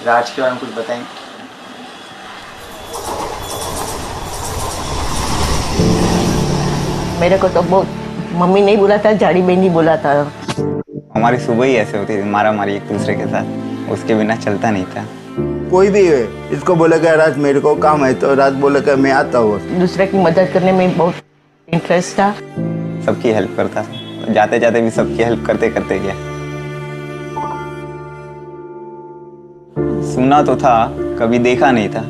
राज के बारे में कुछ बताएं। मेरे को तो बहुत मम्मी नहीं बोला था, झाड़ी बहन ही बोला था। हमारी सुबह ही ऐसे होती थी, मारा मारी एक दूसरे के साथ, उसके बिना चलता नहीं था। कोई भी है, इसको बोलेगा राज मेरे को काम है तो राज बोलेगा मैं आता हूँ। दूसरे की मदद करने में बहुत इंटरेस्ट था। सबकी हेल्प करता, जाते जाते भी सबकी हेल्प करते करते गया। सुना तो था, कभी देखा नहीं था,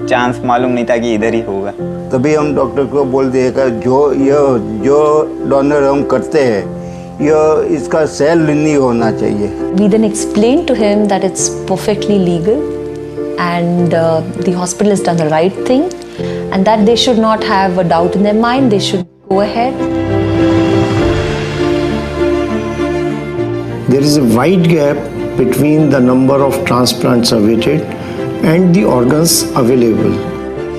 चांस मालूम नहीं था कि इधर ही होगा। तभी हम डॉक्टर को बोल दिए कि जो डोनर हम करते हैं ये इसका सेल नहीं होना चाहिए। We then explained to him that it's perfectly legal and the hospital has done the right thing and that they should not have a doubt in their mind, they should go ahead. There is a wide gap between the number of transplants awaited and the organs available.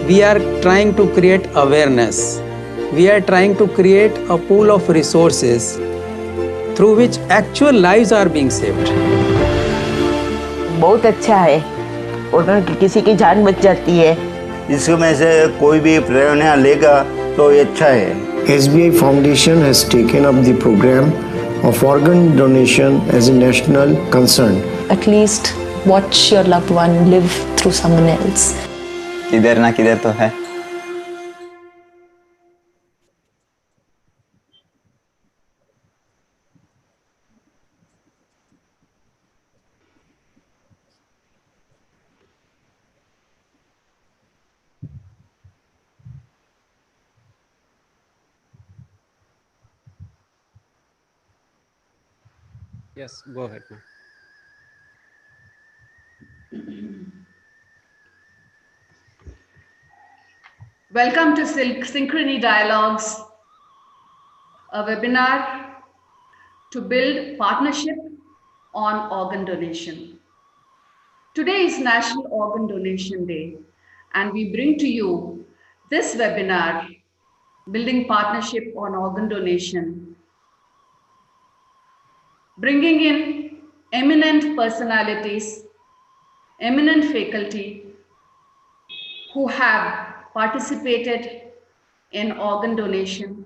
We are trying to create awareness. We are trying to create a pool of resources through which actual lives are being saved. बहुत अच्छा है, और किसी की जान बच जाती है। इसमें से कोई भी प्रेरणा लेगा तो ये अच्छा है। SBI Foundation has taken up the program of organ donation as a national concern. At least watch your loved one live through someone else. किधर ना किधर तो है। Yes, go ahead. Welcome to Synchrony Dialogues, a webinar to build partnership on organ donation. Today is National Organ Donation Day, and we bring to you this webinar, Building Partnership on Organ Donation, bringing in eminent personalities, eminent faculty who have participated in organ donation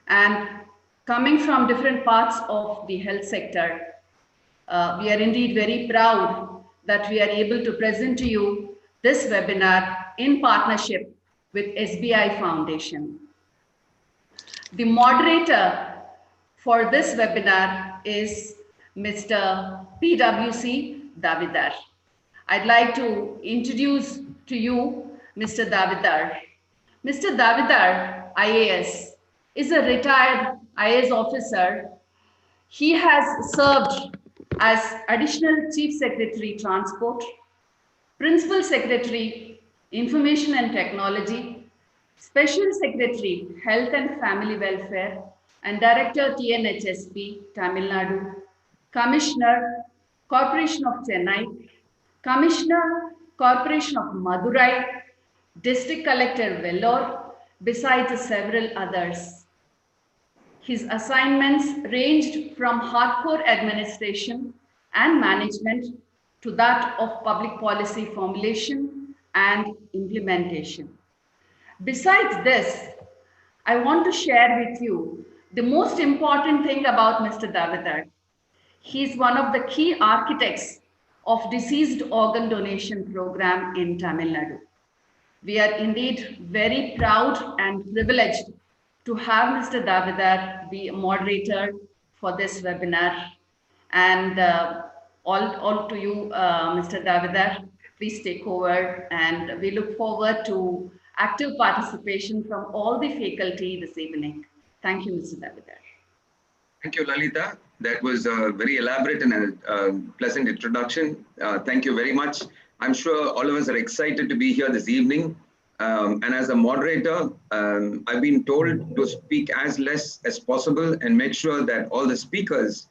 and coming from different parts of the health sector. We are indeed very proud that we are able to present to you this webinar in partnership with SBI Foundation. The moderator for this webinar is Mr. PWC Davidar. I'd like to introduce to you Mr. Davidar. Mr. Davidar, IAS, is a retired IAS officer. He has served as Additional Chief Secretary Transport, Principal Secretary Information and Technology, Special Secretary Health and Family Welfare, and Director TNHSP, Tamil Nadu, Commissioner, Corporation of Chennai, Commissioner, Corporation of Madurai, District Collector Vellore, besides several others. His assignments ranged from hardcore administration and management to that of public policy formulation and implementation. Besides this, I want to share with you the most important thing about Mr. Davidar. He is one of the key architects of deceased organ donation program in Tamil Nadu. We are indeed very proud and privileged to have Mr. Davidar be a moderator for this webinar. And all to you, Mr. Davidar, please take over. And we look forward to active participation from all the faculty this evening. Thank you, Mr. Davidar. Thank you, Lalita. That was a very elaborate and a pleasant introduction. Thank you very much. I'm sure all of us are excited to be here this evening. And as a moderator, I've been told to speak as less as possible and make sure that all the speakers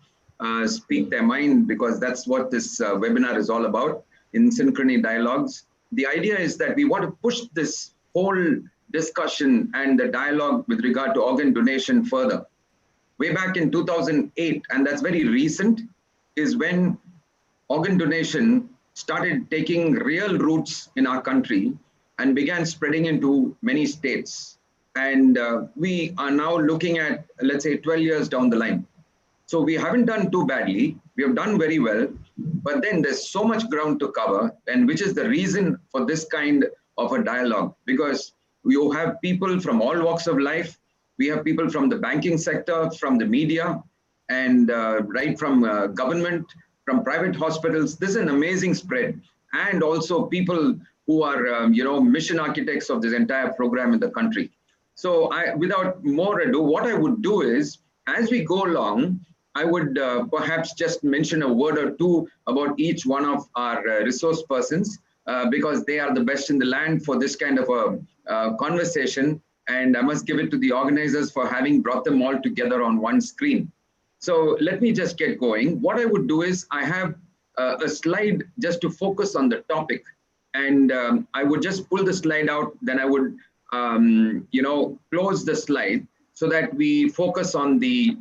speak their mind, because that's what this webinar is all about in Synchrony Dialogues. The idea is that we want to push this whole discussion and the dialogue with regard to organ donation further. Way back in 2008, and that's very recent, is when organ donation started taking real roots in our country and began spreading into many states. And we are now looking at, let's say, 12 years down the line. So we haven't done too badly. We have done very well, but then there's so much ground to cover, and which is the reason for this kind of a dialogue, because you have people from all walks of life. We have people from the banking sector, from the media, and right from government, from private hospitals. This is an amazing spread, and also people who are, mission architects of this entire program in the country. So without more ado, what I would do is, as we go along, I would perhaps just mention a word or two about each one of our resource persons, because they are the best in the land for this kind of a conversation. And I must give it to the organizers for having brought them all together on one screen. So let me just get going. What I would do is, I have a slide just to focus on the topic. And I would just pull the slide out, then I would close the slide so that we focus on the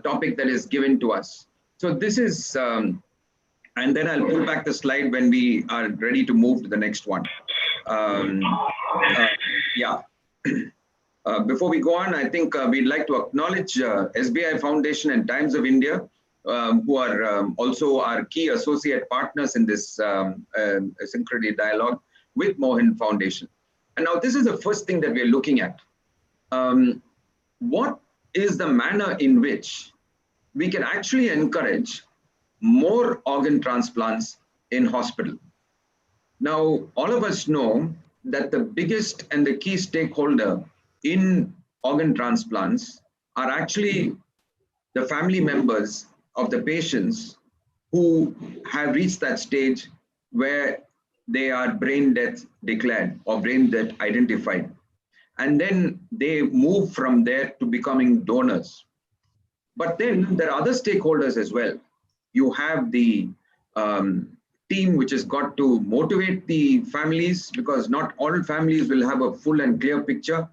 topic that is given to us. So this is, and then I'll pull back the slide when we are ready to move to the next one. Yeah. Before we go on, I think we'd like to acknowledge SBI Foundation and Times of India, who are also our key associate partners in this Synchrony dialogue with MOHAN Foundation. And now this is the first thing that we're looking at. What is the manner in which we can actually encourage more organ transplants in hospital? Now, all of us know that the biggest and the key stakeholder in organ transplants are actually the family members of the patients who have reached that stage where they are brain death declared or brain death identified. And then they move from there to becoming donors. But then there are other stakeholders as well. You have the team which has got to motivate the families, because not all families will have a full and clear picture.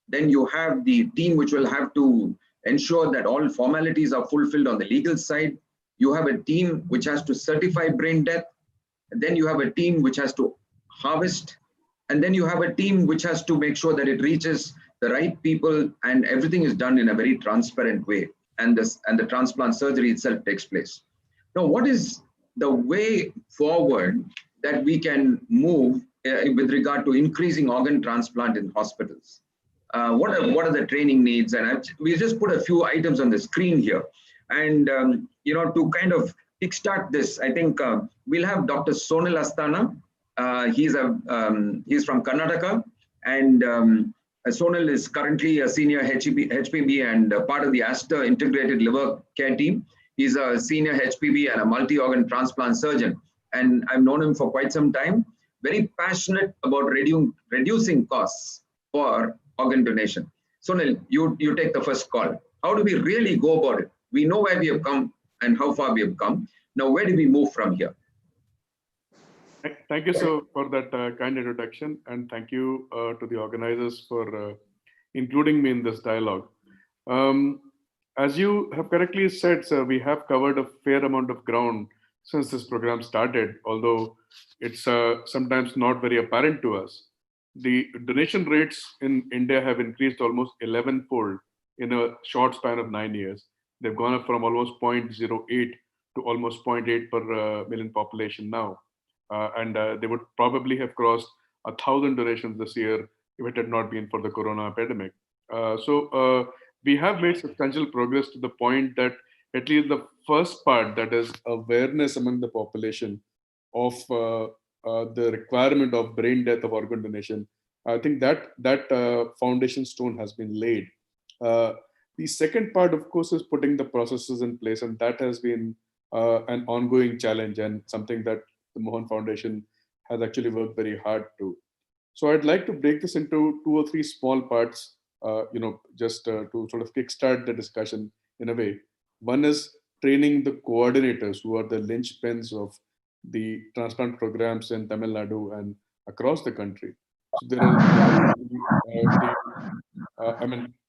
Then you have the team which will have to ensure that all formalities are fulfilled on the legal side. You have a team which has to certify brain death. And then you have a team which has to harvest. And then you have a team which has to make sure that it reaches the right people and everything is done in a very transparent way. And the transplant surgery itself takes place. Now, what is the way forward that we can move with regard to increasing organ transplant in hospitals? What are the training needs? And we just put a few items on the screen here. And, to kind of kickstart this, I think we'll have Dr. Sonal Asthana. He's from Karnataka, and Sonal is currently a senior HPB and part of the Aster Integrated Liver Care Team. He's a senior HPB and a multi-organ transplant surgeon, and I've known him for quite some time. Very passionate about reducing costs for organ donation. Sonal, you take the first call. How do we really go about it? We know where we have come and how far we have come. Now, where do we move from here? Thank you so for that kind introduction, and thank you to the organizers for including me in this dialogue. As you have correctly said, sir, we have covered a fair amount of ground since this program started, although it's sometimes not very apparent to us. The donation rates in India have increased almost 11-fold in a short span of 9 years. They've gone up from almost 0.08 to almost 0.8 per million population now. And they would probably have crossed 1,000 donations this year if it had not been for the corona epidemic. So we have made substantial progress to the point that at least the first part, that is awareness among the population of the requirement of brain death of organ donation, I think that foundation stone has been laid. The second part, of course, is putting the processes in place, and that has been an ongoing challenge and something that the MOHAN Foundation has actually worked very hard to. So I'd like to break this into 2 or 3 small parts, just to sort of kickstart the discussion in a way. One is training the coordinators who are the linchpins of the transplant programs in Tamil Nadu and across the country. So there is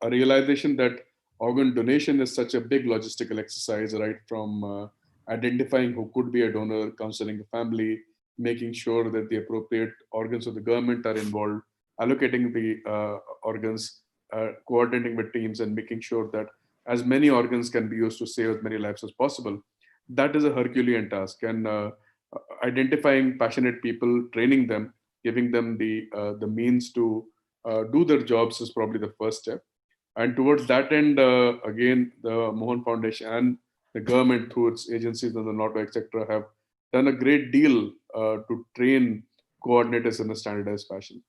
a realization that organ donation is such a big logistical exercise, right from identifying who could be a donor, counseling the family, making sure that the appropriate organs of the government are involved, allocating the organs, coordinating with teams, and making sure that as many organs can be used to save as many lives as possible. That is a Herculean task, and identifying passionate people, training them, giving them the means to do their jobs is probably the first step. And towards that end, again, the Mohan Foundation and the government through its agencies and the NOTO, etc., have done a great deal to train coordinators in a standardized fashion.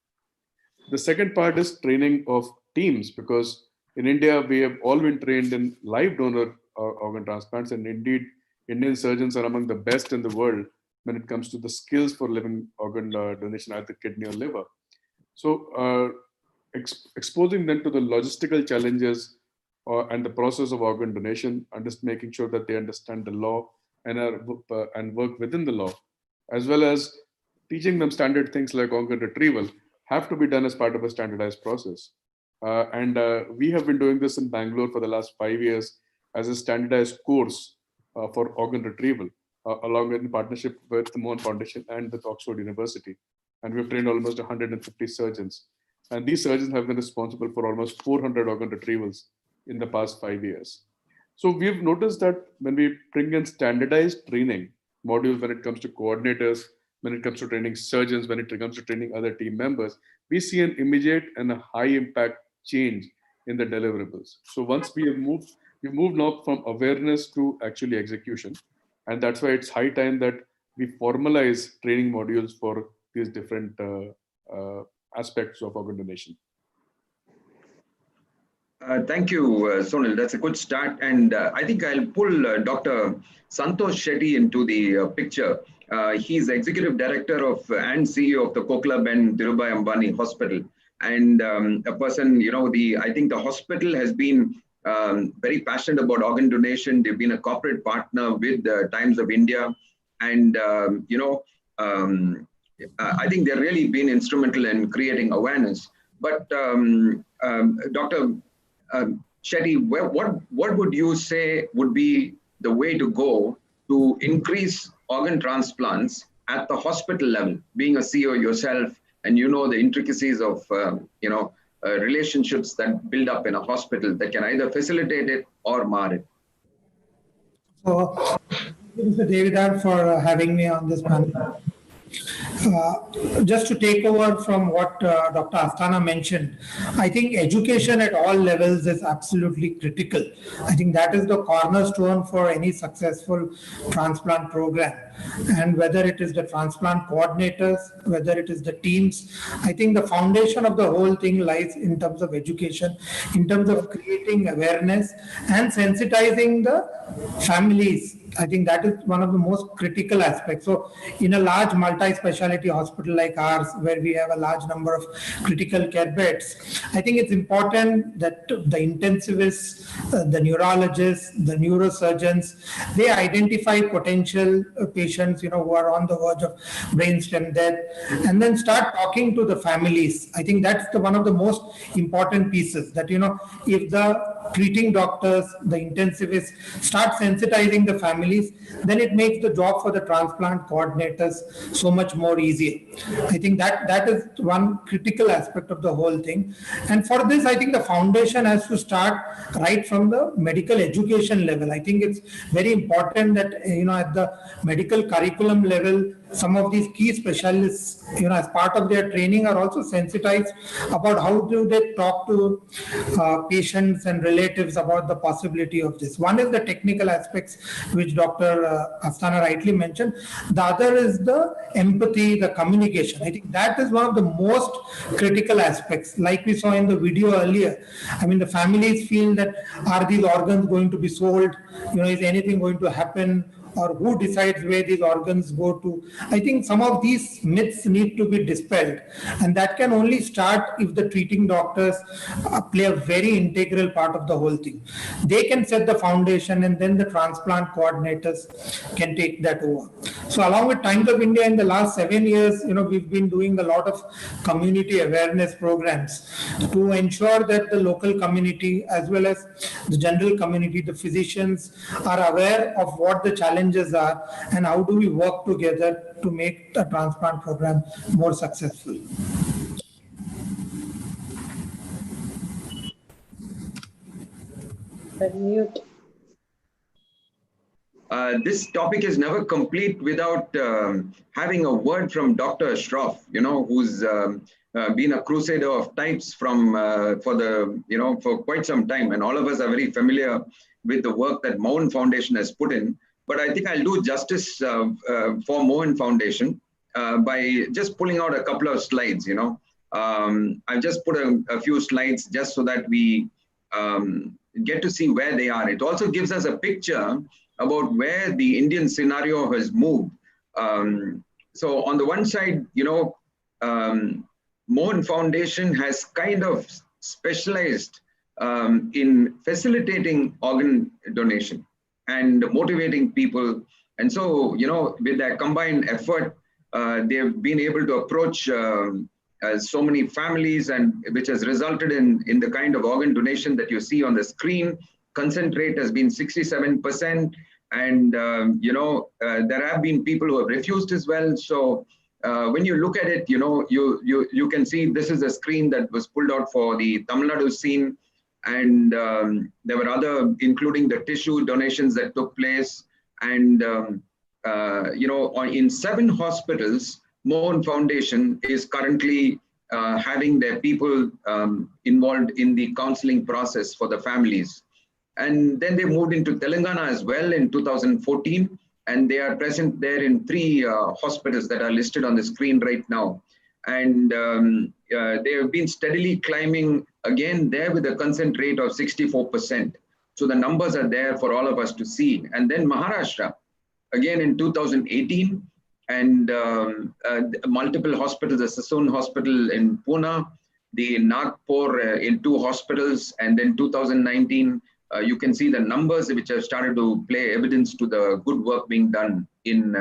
The second part is training of teams, because in India, we have all been trained in live donor organ transplants, and indeed, Indian surgeons are among the best in the world when it comes to the skills for living organ donation, either kidney or liver. So exposing them to the logistical challenges and the process of organ donation, and just making sure that they understand the law and work within the law, as well as teaching them standard things like organ retrieval, have to be done as part of a standardized process. We have been doing this in Bangalore for the last 5 years as a standardized course for organ retrieval, along with in partnership with the Mohan Foundation and with Oxford University. And we've trained almost 150 surgeons. And these surgeons have been responsible for almost 400 organ retrievals in the past 5 years. So we've noticed that when we bring in standardized training modules, when it comes to coordinators, when it comes to training surgeons, when it comes to training other team members, we see an immediate and a high impact change in the deliverables. So once we've moved now from awareness to actually execution. And that's why it's high time that we formalize training modules for these different aspects of organ donation. Thank you, Sonal. That's a good start. And I think I'll pull Dr. Santosh Shetty into the picture. He's Executive Director of and CEO of the Kokla Ben Dhirubhai Ambani Hospital. And a person, I think the hospital has been very passionate about organ donation. They've been a corporate partner with Times of India. And, I think they've really been instrumental in creating awareness. But Dr. Shetty, what would you say would be the way to go to increase organ transplants at the hospital level, being a CEO yourself, and the intricacies of relationships that build up in a hospital that can either facilitate it or mar it? So, thank you, Mr. Davidar, for having me on this panel. Just to take over from what Dr. Asthana mentioned, I think education at all levels is absolutely critical. I think that is the cornerstone for any successful transplant program. And whether it is the transplant coordinators, whether it is the teams, I think the foundation of the whole thing lies in terms of education, in terms of creating awareness and sensitizing the families. I think that is one of the most critical aspects. So in a large multi-specialty hospital like ours, where we have a large number of critical care beds, I think it's important that the intensivists, the neurologists, the neurosurgeons, they identify potential patients, who are on the verge of brainstem death, and then start talking to the families. I think that's one of the most important pieces, that, if the treating doctors, the intensivists start sensitizing the families, then it makes the job for the transplant coordinators so much more easier. I think that is one critical aspect of the whole thing. And for this, I think the foundation has to start right from the medical education level. I think it's very important that, at the medical curriculum level, some of these key specialists, as part of their training, are also sensitized about how do they talk to patients and relatives about the possibility of this. One is the technical aspects, which Dr. Asthana rightly mentioned. The other is the empathy, the communication. I think that is one of the most critical aspects. Like we saw in the video earlier, the families feel that, are these organs going to be sold? Is anything going to happen? Or who decides where these organs go to? I think some of these myths need to be dispelled. And that can only start if the treating doctors play a very integral part of the whole thing. They can set the foundation, and then the transplant coordinators can take that over. So along with Times of India in the last 7 years, we've been doing a lot of community awareness programs to ensure that the local community as well as the general community, the physicians are aware of what the challenges are and how do we work together to make the transplant program more successful. This topic is never complete without having a word from Dr. Shroff, who's been a crusader of types for quite some time, and all of us are very familiar with the work that MOHAN Foundation has put in. But I think I'll do justice for MOHAN Foundation by just pulling out a couple of slides. I've just put a few slides just so that we get to see where they are. It also gives us a picture about where the Indian scenario has moved. So on the one side, MOHAN Foundation has kind of specialized in facilitating organ donation and motivating people. And so, with their combined effort, they've been able to approach so many families, and which has resulted in the kind of organ donation that you see on the screen. Consent rate has been 67%, and there have been people who have refused as well. So when you look at it, you can see this is a screen that was pulled out for the Tamil Nadu scene, and there were other, including the tissue donations that took place, and in 7 hospitals, MOHAN Foundation is currently having their people involved in the counseling process for the families. And then they moved into Telangana as well in 2014, and they are present there in 3 hospitals that are listed on the screen right now. And they have been steadily climbing again there with a consent rate of 64%. So the numbers are there for all of us to see. And then Maharashtra, again in 2018, and multiple hospitals, the Sassoon Hospital in Pune, the Nagpur in 2 hospitals, and then 2019, you can see the numbers which have started to play evidence to the good work being done in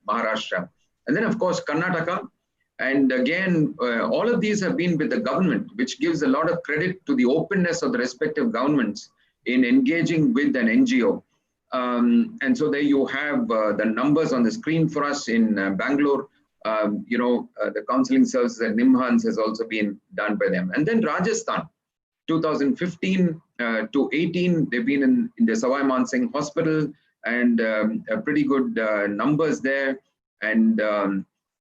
Maharashtra. And then, of course, Karnataka. And again, all of these have been with the government, which gives a lot of credit to the openness of the respective governments in engaging with an NGO. And so there you have the numbers on the screen for us in Bangalore. The counseling services at MOHAN has also been done by them. And then Rajasthan, 2015 to 18, they've been in the Sawai Mansingh Hospital, and pretty good numbers there. And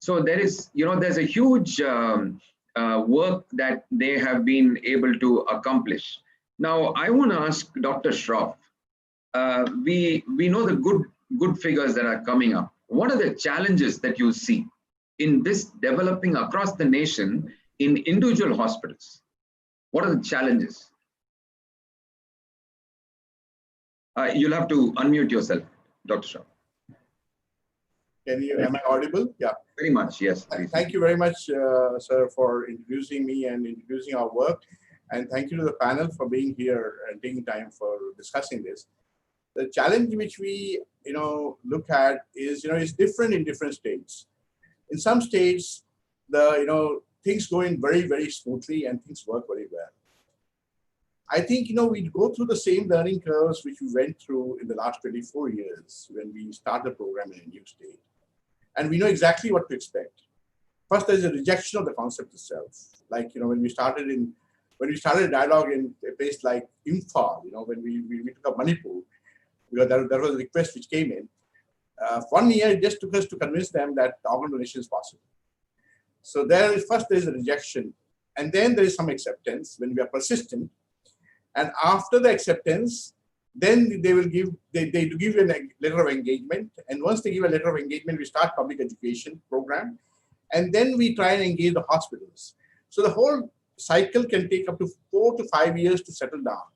so there is, there's a huge work that they have been able to accomplish. Now, I want to ask Dr. Shroff, we know the good figures that are coming up. What are the challenges that you see in this developing across the nation in individual hospitals? What are the challenges? You'll have to unmute yourself, Dr. Shroff. Am I audible? Yeah. Very much, yes. Please. Thank you very much, sir, for introducing me and introducing our work. And thank you to the panel for being here and taking time for discussing this. The challenge which we, look at is, is different in different states. In some states, things going very, very smoothly and things work very well. I think, we go through the same learning curves which we went through in the last 24 years when we start the program in a new state. And we know exactly what to expect. First, there's a rejection of the concept itself. Like, when we started a dialogue in a place like Imphal, when we took up Manipur, because there was a request which came in. 1 year, it just took us to convince them that organ donation is possible. So there's a rejection, and then there is some acceptance when we are persistent. And after the acceptance, then they will give you a letter of engagement. And once they give a letter of engagement, we start public education program. And then we try and engage the hospitals. So the whole cycle can take up to 4 to 5 years to settle down.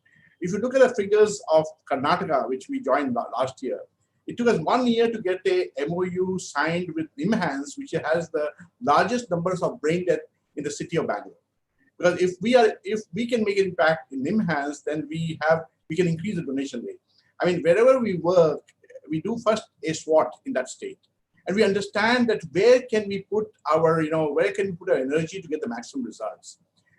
If you look at the figures of Karnataka, which we joined last year, it took us 1 year to get a MOU signed with MOHAN, which has the largest numbers of brain death in the city of Bangalore. Because if we can make an impact in MOHAN, then we can increase the donation rate. I mean, wherever we work, we do first a SWOT in that state. and we understand that where can we put our, where can we put our energy to get the maximum results.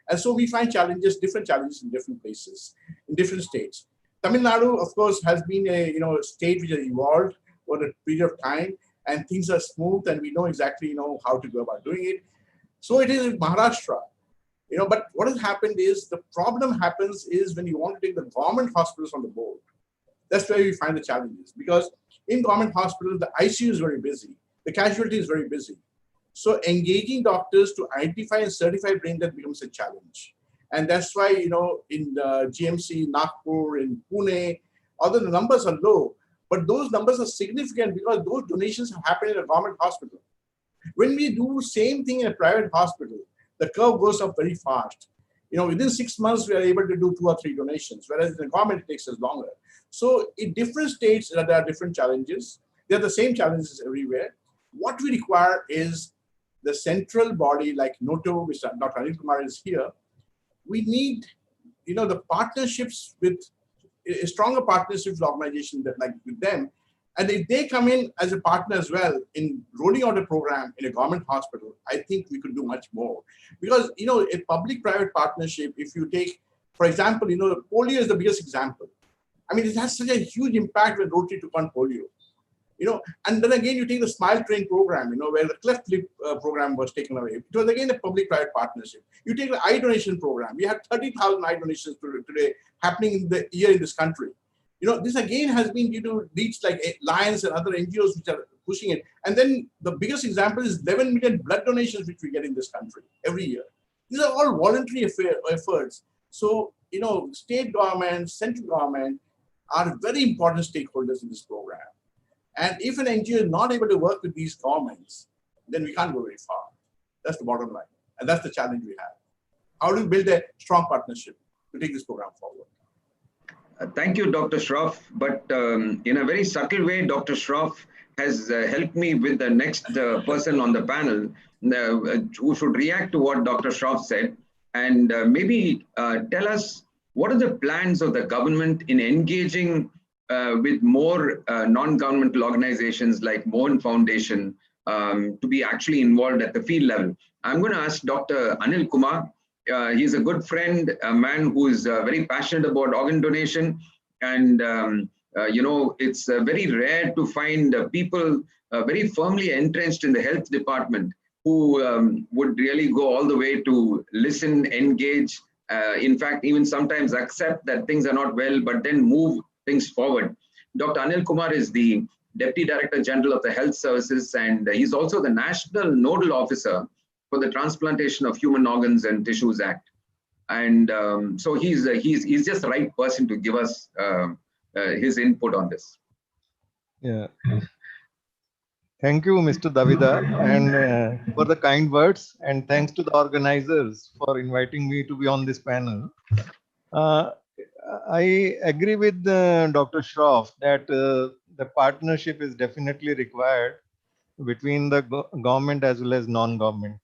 And so we find challenges, different challenges in different places, in different states. Tamil Nadu, of course, has been a state which has evolved over a period of time, and things are smooth, and we know exactly how to go about doing it. So it is in Maharashtra, but what has happened is the problem happens is when you want to take the government hospitals on the board. That's where we find the challenges, because in government hospitals, the ICU is very busy, the casualty is very busy. So engaging doctors to identify and certify brain death becomes a challenge. And that's why, in GMC, Nagpur, in Pune, although the numbers are low, but those numbers are significant because those donations have happened in a government hospital. When we do same thing in a private hospital, the curve goes up very fast. Within 6 months, we are able to do 2 or 3 donations, whereas in the government, it takes us longer. So in different states, there are different challenges. They're the same challenges everywhere. What we require is the central body like NOTO, which Dr. Anil Kumar is here. We need, the partnerships with a stronger partnerships with organizations that like with them. And if they come in as a partner as well in rolling out a program in a government hospital, I think we could do much more. Because, a public-private partnership, if you take, for example, polio is the biggest example. I mean, it has such a huge impact when Rotary took on polio. And then again, you take the Smile Train program, where the cleft lip program was taken away. It was again a public-private partnership. You take the eye donation program. We have 30,000 eye donations today happening in the year in this country. This again has been due to reach like Lions and other NGOs which are pushing it. And then the biggest example is 11 million blood donations which we get in this country every year. These are all voluntary efforts. So, state government, central government are very important stakeholders in this program. And if an NGO is not able to work with these governments, then we can't go very far. That's the bottom line. And that's the challenge we have. How do we build a strong partnership to take this program forward? Thank you, Dr. Shroff. But in a very subtle way, Dr. Shroff has helped me with the next person on the panel who should react to what Dr. Shroff said and maybe tell us what are the plans of the government in engaging with more non-governmental organizations like MOHAN Foundation to be actually involved at the field level. I'm going to ask Dr. Anil Kumar. He's a good friend, a man who is very passionate about organ donation. And, it's very rare to find people very firmly entrenched in the health department who would really go all the way to listen, engage, in fact, even sometimes accept that things are not well, but then move things forward. Dr. Anil Kumar is the Deputy Director General of the Health Services, and he's also the National Nodal Officer for the Transplantation of Human Organs and Tissues Act. And so he's just the right person to give us his input on this. Yeah. Thank you, Mr. Davida, and for the kind words, and thanks to the organizers for inviting me to be on this panel. I agree with Dr. Shroff that the partnership is definitely required between the government as well as non-government.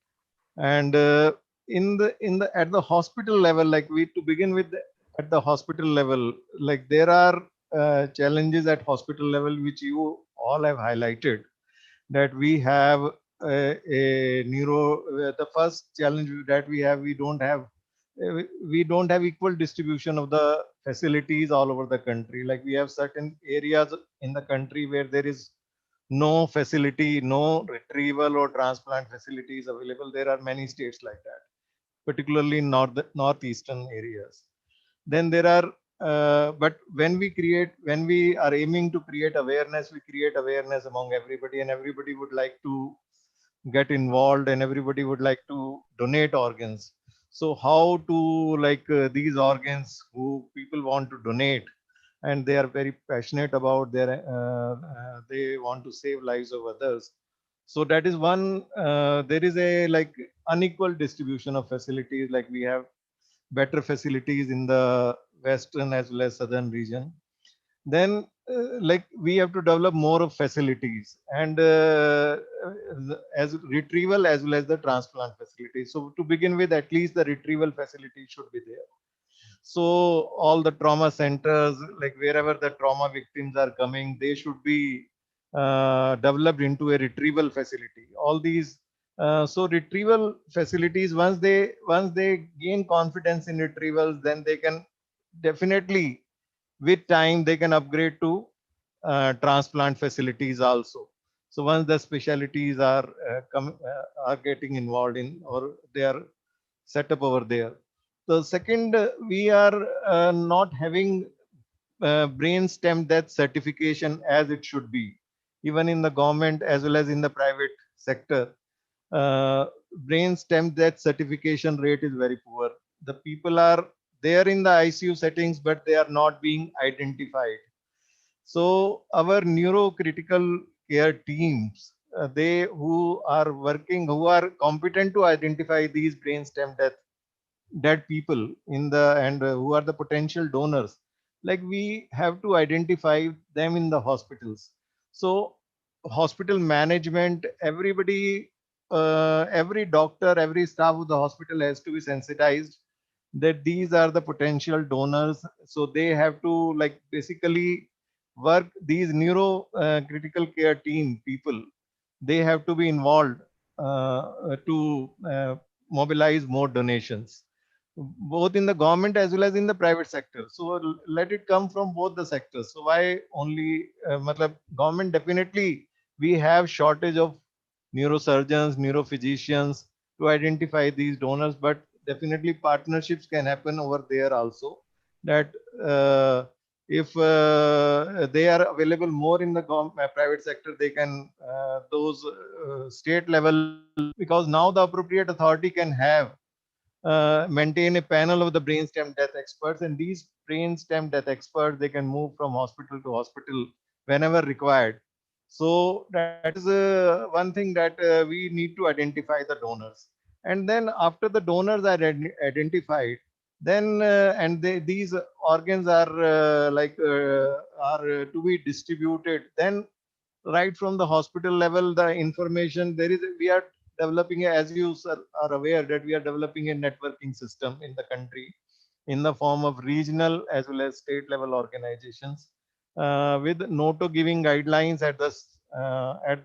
And at the hospital level, like to begin with, at the hospital level, like there are challenges at hospital level which you all have highlighted. That we have the first challenge that we have, we don't have equal distribution of the facilities all over the country. Like we have certain areas in the country where there is no facility, no retrieval or transplant facilities available. There are many states like that, particularly in northeastern areas. Then there are but when we are aiming to create awareness, we create awareness among everybody, and everybody would like to get involved and everybody would like to donate organs. So how to these organs who people want to donate and they are very passionate about their they want to save lives of others. So that is one, there is a unequal distribution of facilities. Like we have better facilities in the western as well as southern region. Then we have to develop more of facilities and as retrieval as well as the transplant facilities. So to begin with, at least the retrieval facility should be there. So all the trauma centers, like wherever the trauma victims are coming, they should be developed into a retrieval facility. All these so retrieval facilities, once they gain confidence in retrievals, then they can definitely, with time, they can upgrade to transplant facilities also. So once the specialties are getting involved in, or they are set up over there. The second, we are not having brain stem death certification as it should be, even in the government as well as in the private sector. Brain stem death certification rate is very poor. The people are there in the ICU settings, but they are not being identified. So our neurocritical care teams, they who are working, who are competent to identify these brain stem dead people in the, and who are the potential donors, like we have to identify them in the hospitals. So hospital management, everybody, every doctor, every staff of the hospital has to be sensitized that these are the potential donors. So they have to, like, basically work, these neuro critical care team people, they have to be involved to mobilize more donations, both in the government as well as in the private sector. So let it come from both the sectors. So why only matlab, government, definitely we have shortage of neurosurgeons, neurophysicians to identify these donors, but definitely partnerships can happen over there also, that if they are available more in the private sector, they can those state level, because now the appropriate authority can have maintain a panel of the brainstem death experts, and these brainstem death experts, they can move from hospital to hospital whenever required. So that is one thing, that we need to identify the donors, and then after the donors are identified, then and these organs are to be distributed, then right from the hospital level, the information, there is we are developing, as you sir are aware, that we are developing a networking system in the country in the form of regional as well as state level organizations, with noto giving guidelines at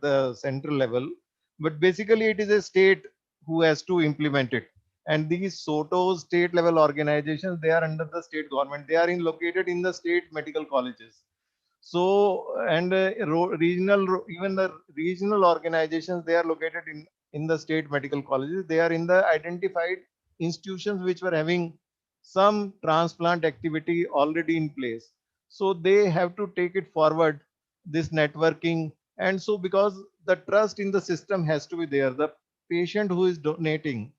the central level, but basically it is a state who has to implement it. And these SOTOs, state level organizations, they are under the state government, they are located in the state medical colleges. So, and even the regional organizations, they are located in the state medical colleges, they are in the identified institutions which were having some transplant activity already in place. So they have to take it forward, this networking. And so, because the trust in the system has to be there, the patient who is donating,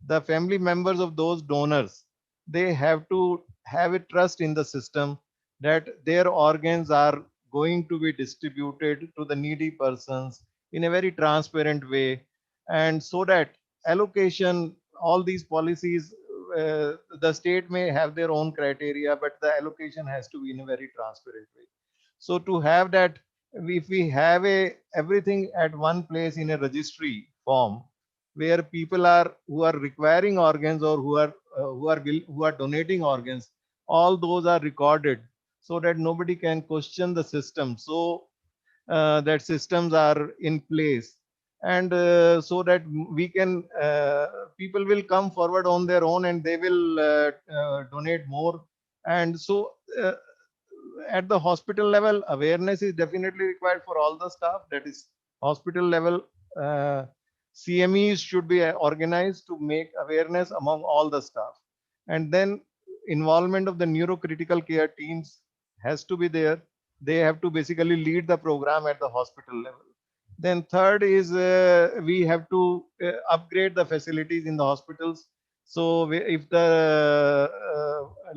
the family members of those donors, they have to have a trust in the system that their organs are going to be distributed to the needy persons in a very transparent way. And so that allocation, all these policies, the state may have their own criteria, but the allocation has to be in a very transparent way. So to have that, if we have a everything at one place in a registry form, where people are who are requiring organs, or who are donating organs, all those are recorded, so that nobody can question the system. So that systems are in place, and so that we can people will come forward on their own, and they will donate more. And so at the hospital level, awareness is definitely required for all the staff. That is hospital level, CMEs should be organized to make awareness among all the staff. And then involvement of the neurocritical care teams has to be there. They have to basically lead the program at the hospital level. Then third is we have to upgrade the facilities in the hospitals. So if the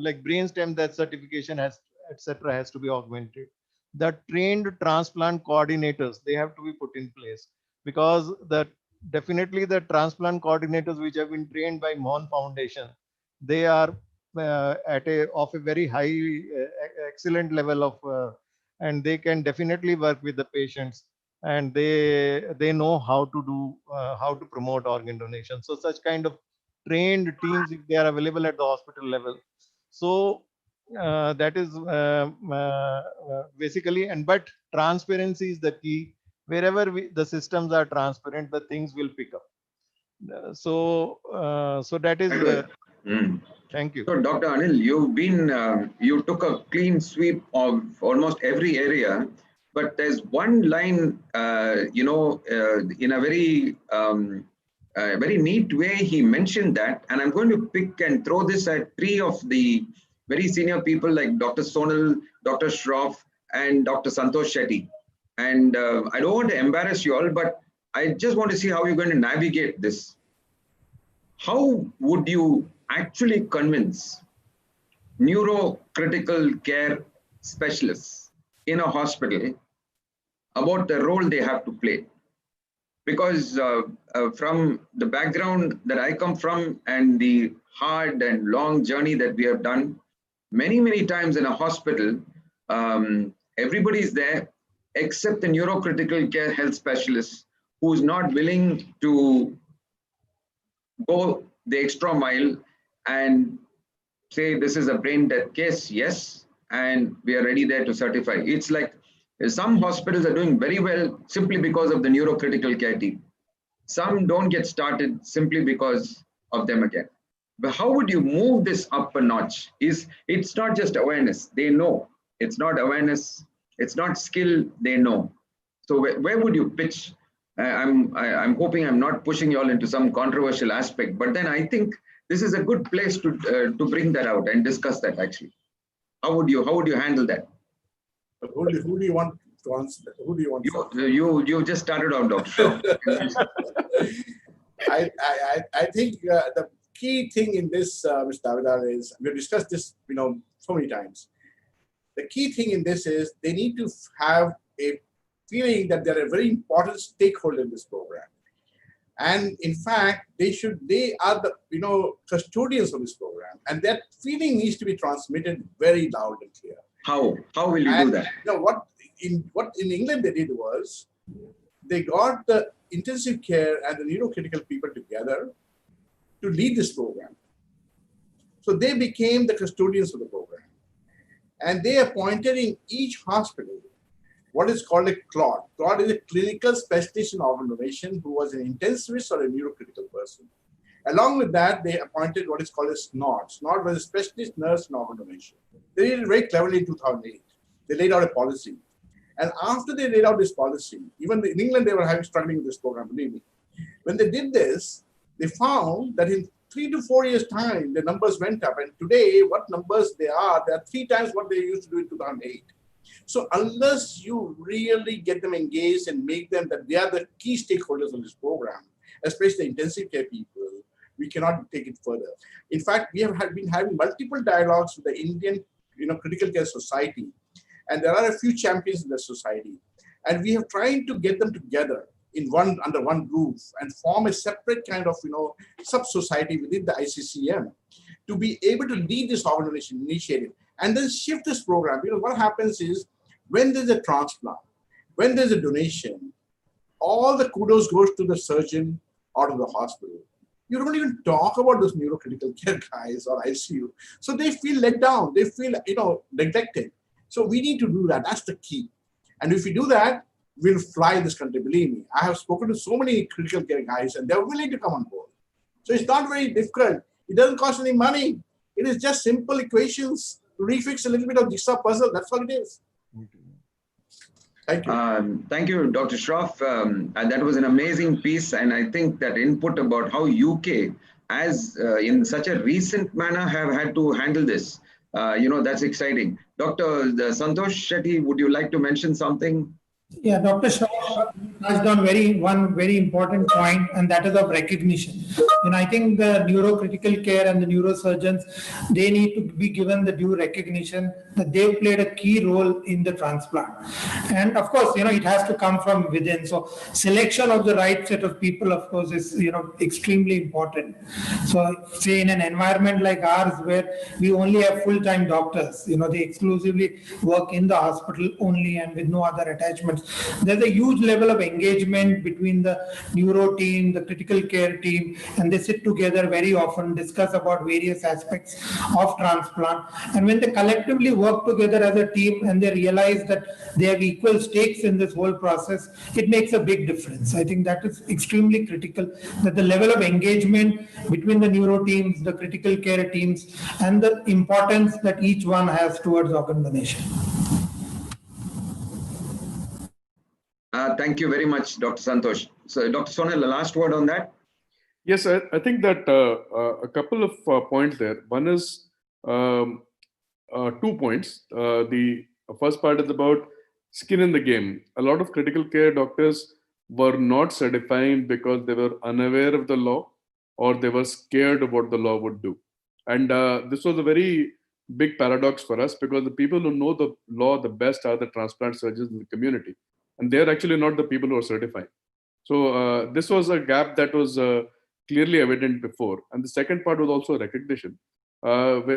like brainstem death certification has, etc., has to be augmented, the trained transplant coordinators, they have to be put in place, because the definitely the transplant coordinators which have been trained by MOHAN Foundation, they are at a of a very high excellent level of and they can definitely work with the patients, and they know how to do how to promote organ donation. So such kind of trained teams, if they are available at the hospital level, so that is basically. And but transparency is the key. Wherever the systems are transparent, the things will pick up. So that is. Thank you. So, Dr. Anil, you took a clean sweep of almost every area, but there's one line, in a very neat way, he mentioned that, and I'm going to pick and throw this at three of the very senior people like Dr. Sonal, Dr. Shroff, and Dr. Santosh Shetty. And I don't want to embarrass you all, but I just want to see how you're going to navigate this. How would you actually convince neurocritical care specialists in a hospital about the role they have to play? Because from the background that I come from and the hard and long journey that we have done, many times in a hospital, everybody is there except the neurocritical care health specialist who is not willing to go the extra mile and say this is a brain death case, yes, and we are ready there to certify. It's like some hospitals are doing very well simply because of the neurocritical care team. Some don't get started simply because of them again. But how would you move this up a notch? It's not just awareness, they know. It's not awareness, it's not skill, they know. So where would you pitch? I'm hoping I'm not pushing you all into some controversial aspect, but then I think this is a good place to bring that out and discuss that actually. How would you handle that? Who do you want to answer? Who do you want? You just started out, Doctor. I think the key thing in this, Mr. Davidar, is we've discussed this, so many times. The key thing in this is they need to have a feeling that they're a very important stakeholder in this program. And in fact, they are the custodians of this program, and that feeling needs to be transmitted very loud and clear. How will you do that? What in England they did was they got the intensive care and the neurocritical people together to lead this program. So they became the custodians of the program, and they appointed in each hospital what is called a CLOD. CLOD is a clinical specialist in organ donation who was an intensivist or a neurocritical person. Along with that, they appointed what is called a SNOD. SNOD was a specialist nurse in organ donation. They did it very cleverly in 2008. They laid out a policy. And after they laid out this policy, even in England, they were struggling with this program, believe me. When they did this, they found that in 3 to 4 years' time, the numbers went up. And today, what numbers they are 3 times what they used to do in 2008. So unless you really get them engaged and make them that they are the key stakeholders of this program, especially the intensive care people, we cannot take it further. In fact, we have been having multiple dialogues with the Indian Critical Care Society, and there are a few champions in the society. And we have tried to get them together under one roof and form a separate kind of sub-society within the ICCM to be able to lead this organ donation initiative and then shift this program. Because what happens is when there's a transplant, when there's a donation, all the kudos goes to the surgeon or to the hospital. You don't even talk about those neurocritical care guys or ICU. So they feel let down. They feel, neglected. So we need to do that. That's the key. And if we do that, we'll fly this country. Believe me, I have spoken to so many critical care guys and they're willing to come on board. So it's not very difficult. It doesn't cost any money. It is just simple equations to refix a little bit of jigsaw puzzle. That's all it is. Thank you. Thank you, Dr. Shroff. And that was an amazing piece. And I think that input about how UK, as in such a recent manner, have had to handle this, that's exciting. Dr. Santosh Shetty, would you like to mention something? Yeah, Dr. Shah touched on one very important point, and that is of recognition. I think the neurocritical care and the neurosurgeons, they need to be given the due recognition that they've played a key role in the transplant. And of course, it has to come from within. So selection of the right set of people, of course, is, extremely important. So say in an environment like ours where we only have full-time doctors, they exclusively work in the hospital only and with no other attachments. there's a huge level of engagement between the neuro team, the critical care team, and they sit together very often, discuss about various aspects of transplant. And when they collectively work together as a team and they realize that they have equal stakes in this whole process, it makes a big difference. I think that is extremely critical, that the level of engagement between the neuro teams, the critical care teams, and the importance that each one has towards organ donation. Thank you very much, Dr. Santosh. So, Dr. Sonal, the last word on that? Yes, I think that a couple of points there. One is 2 points. The first part is about skin in the game. A lot of critical care doctors were not certifying because they were unaware of the law or they were scared of what the law would do. And this was a very big paradox for us because the people who know the law the best are the transplant surgeons in the community. And they're actually not the people who are certifying. So this was a gap that was clearly evident before. And the second part was also recognition,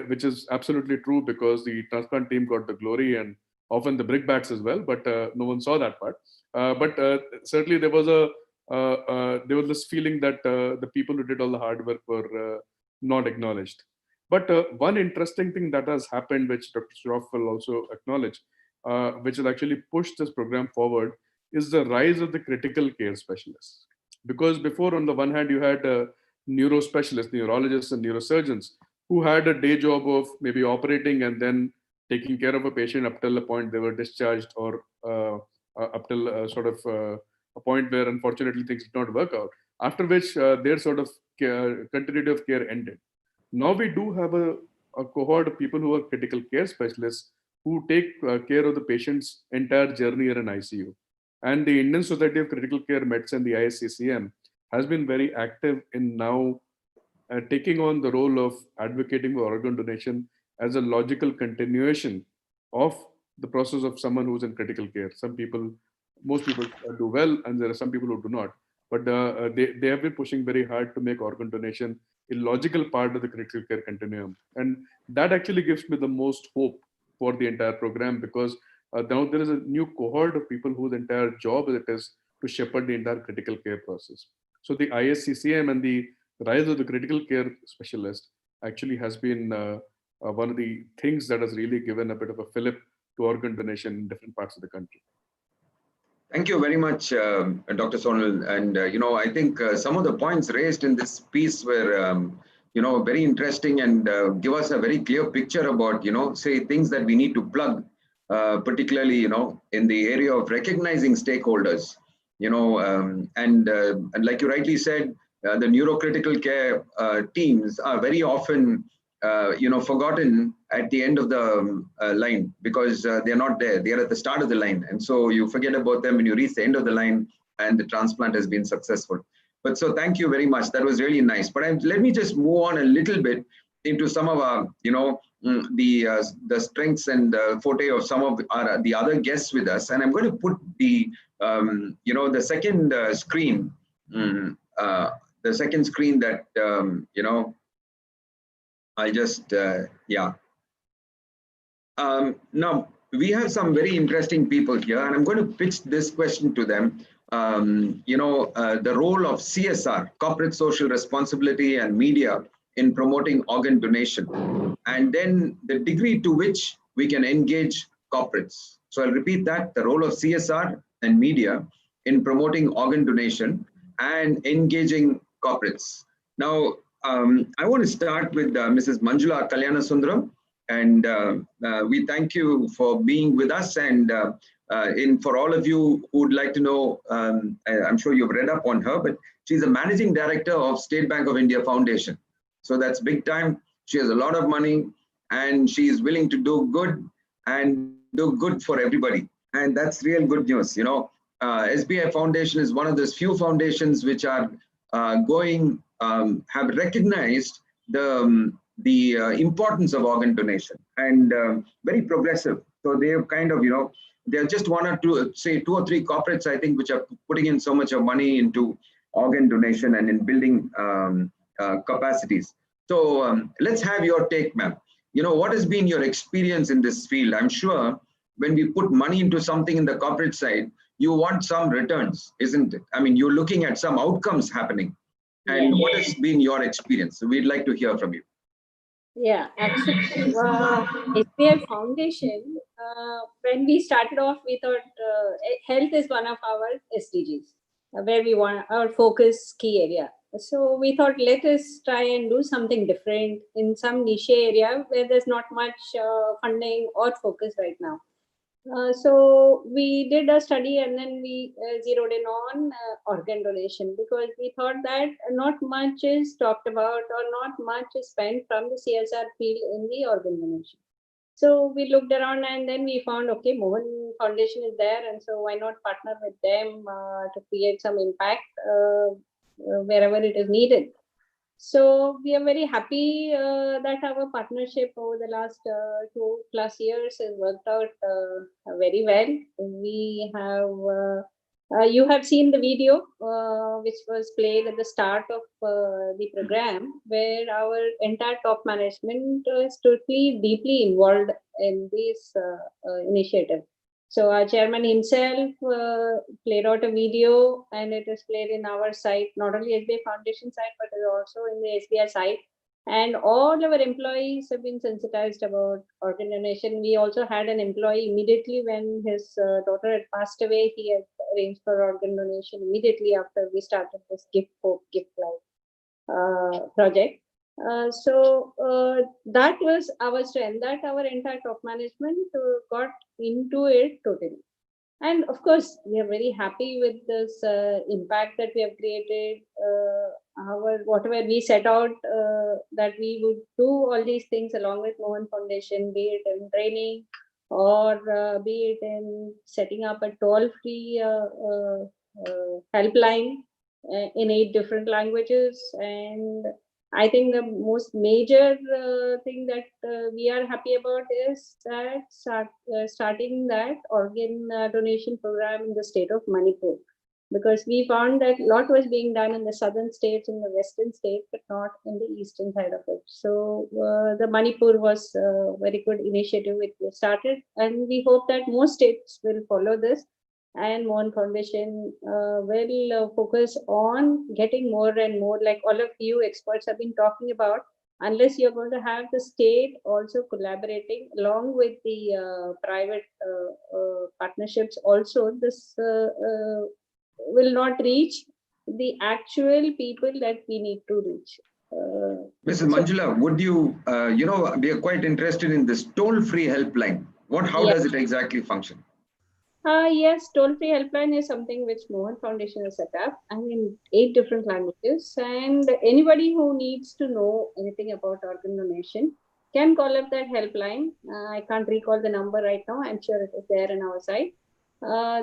which is absolutely true because the transplant team got the glory and often the brickbats as well, but no one saw that part. But certainly there was this feeling that the people who did all the hard work were not acknowledged. But one interesting thing that has happened, which Dr. Shroff will also acknowledge, which has actually pushed this program forward, is the rise of the critical care specialists. Because before, on the one hand, you had neuro specialists, neurologists and neurosurgeons who had a day job of maybe operating and then taking care of a patient up till the point they were discharged, or up till a point where unfortunately things did not work out, after which their sort of continuity of care ended. Now we do have a cohort of people who are critical care specialists who take care of the patient's entire journey in an ICU. And the Indian Society of Critical Care Medicine, the ISCCM, has been very active in now taking on the role of advocating for organ donation as a logical continuation of the process of someone who's in critical care. Most people do well, and there are some people who do not. But they have been pushing very hard to make organ donation a logical part of the critical care continuum. And that actually gives me the most hope for the entire program, because now there is a new cohort of people whose entire job it is to shepherd the entire critical care process. So the ISCCM and the rise of the critical care specialist actually has been one of the things that has really given a bit of a fillip to organ donation in different parts of the country. Thank you very much, Dr. Sonal. And, I think some of the points raised in this piece were, very interesting and give us a very clear picture about, say, things that we need to plug, particularly, in the area of recognizing stakeholders, and like you rightly said, the neurocritical care teams are very often, forgotten at the end of the line, because they're not there. They're at the start of the line. And so you forget about them when you reach the end of the line and the transplant has been successful. But so thank you very much. That was really nice. But let me just move on a little bit into some of our, the strengths and forte of some of the other guests with us. And I'm going to put the, the second screen, the second screen that, I just, now, we have some very interesting people here, and I'm going to pitch this question to them. The role of CSR, corporate social responsibility, and media in promoting organ donation, and then the degree to which we can engage corporates. So I'll repeat that: the role of CSR and media in promoting organ donation and engaging corporates. Now, I want to start with Mrs. Manjula Kalyanasundram, and we thank you for being with us. And for all of you who would like to know, I'm sure you've read up on her, but she's a managing director of State Bank of India Foundation. So that's big time. She has a lot of money, and she is willing to do good and do good for everybody. And that's real good news. SBI Foundation is one of those few foundations which are have recognized the importance of organ donation, and very progressive. So they have kind of, they're just one or two, say 2 or 3 corporates, I think, which are putting in so much of money into organ donation and in building capacities. So let's have your take, ma'am. What has been your experience in this field? I'm sure when we put money into something in the corporate side, you want some returns, isn't it? I mean, you're looking at some outcomes happening. And what has been your experience? So we'd like to hear from you. Yeah, actually, SBI Foundation, when we started off, we thought health is one of our SDGs, where we want our focus key area. So we thought, let us try and do something different in some niche area where there's not much funding or focus right now. So we did a study and then we zeroed in on organ donation, because we thought that not much is talked about or not much is spent from the CSR field in the organ donation. So we looked around and then we found, okay, MOHAN Foundation is there, and so why not partner with them to create some impact wherever it is needed. So we are very happy that our partnership over the last 2+ years has worked out very well. We have, you have seen the video which was played at the start of the program, where our entire top management is totally deeply involved in this initiative. So our chairman himself played out a video, and it is played in our site, not only SBI Foundation site, but also in the SBI site. And all our employees have been sensitized about organ donation. We also had an employee immediately when his daughter had passed away, he had arranged for organ donation immediately after we started this Gift Hope, Gift Life project. So that was our strength, that our entire top management got into it totally. And of course, we are very happy with this impact that we have created. Our whatever we set out that we would do all these things along with MOHAN Foundation, be it in training or be it in setting up a toll-free helpline in 8 different languages. And I think the most major thing that we are happy about is that starting that organ donation program in the state of Manipur, because we found that a lot was being done in the southern states, in the western states, but not in the eastern side of it. So the Manipur was a very good initiative which we started, and we hope that most states will follow this. And MOHAN Foundation will focus on getting more and more, like all of you experts have been talking about. Unless you're going to have the state also collaborating along with the private partnerships also, this will not reach the actual people that we need to reach. Mrs. Manjula, would you, we are quite interested in this toll-free helpline. How does it exactly function? Yes, toll-free helpline is something which MOHAN Foundation has set up, and in 8 different languages. And anybody who needs to know anything about organ donation can call up that helpline. I can't recall the number right now. I'm sure it is there in our site.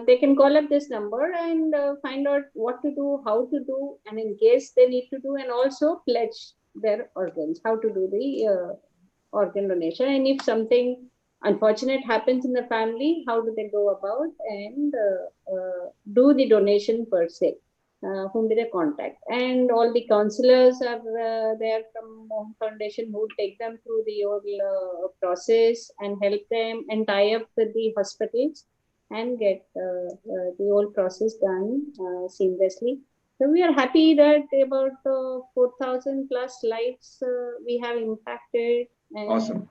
They can call up this number and find out what to do, how to do, and in case they need to do, and also pledge their organs, how to do the organ donation. And if something unfortunate happens in the family, how do they go about and do the donation per se? Whom do they contact? And all the counselors are there from MOHAN Foundation who take them through the whole process and help them and tie up with the hospitals and get the whole process done seamlessly. So we are happy that about 4,000 plus lives we have impacted and awesome.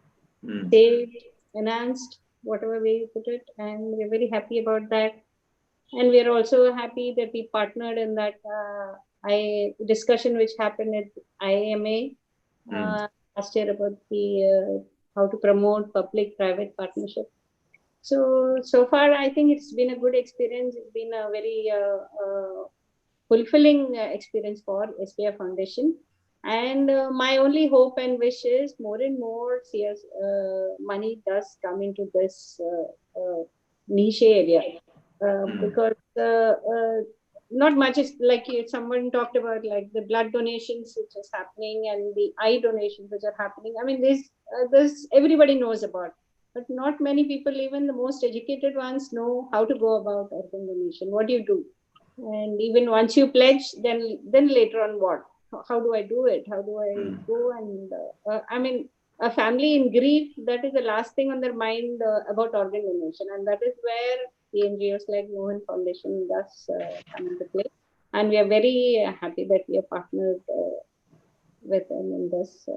saved, enhanced, whatever way you put it, and we're very happy about that. And we are also happy that we partnered in that discussion which happened at IAMA last year about the how to promote public-private partnership. So far, I think it's been a good experience. It's been a very fulfilling experience for SBI Foundation. And my only hope and wish is more and more money does come into this niche area, because not much is like someone talked about, like the blood donations which is happening and the eye donations which are happening. I mean, this everybody knows about, but not many people, even the most educated ones, know how to go about organ donation. What do you do? And even once you pledge, then later on what? How do I do it? How do I go? And I mean, a family in grief, that is the last thing on their mind about organ donation. And that is where the NGOs like MOHAN Foundation does come into play. And we are very happy that we are partnered with them in this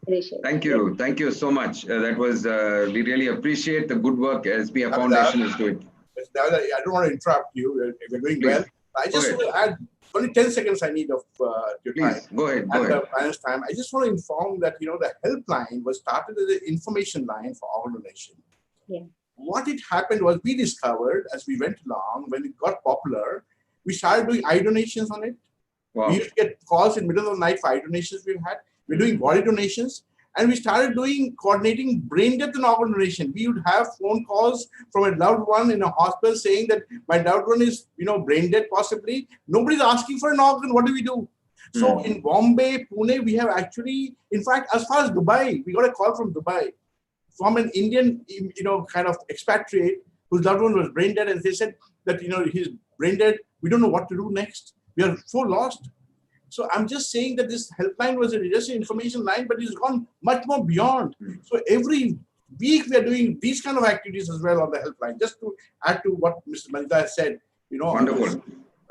initiative. Thank you so much. That was, we really appreciate the good work SBI Foundation is doing. I don't want to interrupt you. We're doing Please. well. I just want to add only 10 seconds I need of your time. Go ahead. The panel's time. I just want to inform that, the helpline was started as an information line for organ donation. Yeah. What it happened was we discovered as we went along, when it got popular, we started doing eye donations on it. Wow. We used to get calls in the middle of the night for eye donations we've had. We're doing body donations. And we started coordinating brain death and organ donation. We would have phone calls from a loved one in a hospital saying that my loved one is, brain dead possibly. Nobody's asking for an organ. What do we do? So in Bombay, Pune, we have actually, in fact, as far as Dubai, we got a call from Dubai from an Indian, kind of expatriate whose loved one was brain dead. And they said that, he's brain dead. We don't know what to do next. We are so lost. So I'm just saying that this helpline was just an information line, but it's gone much more beyond. So every week we are doing these kind of activities as well on the helpline, just to add to what Mr. Malika has said. Wonderful.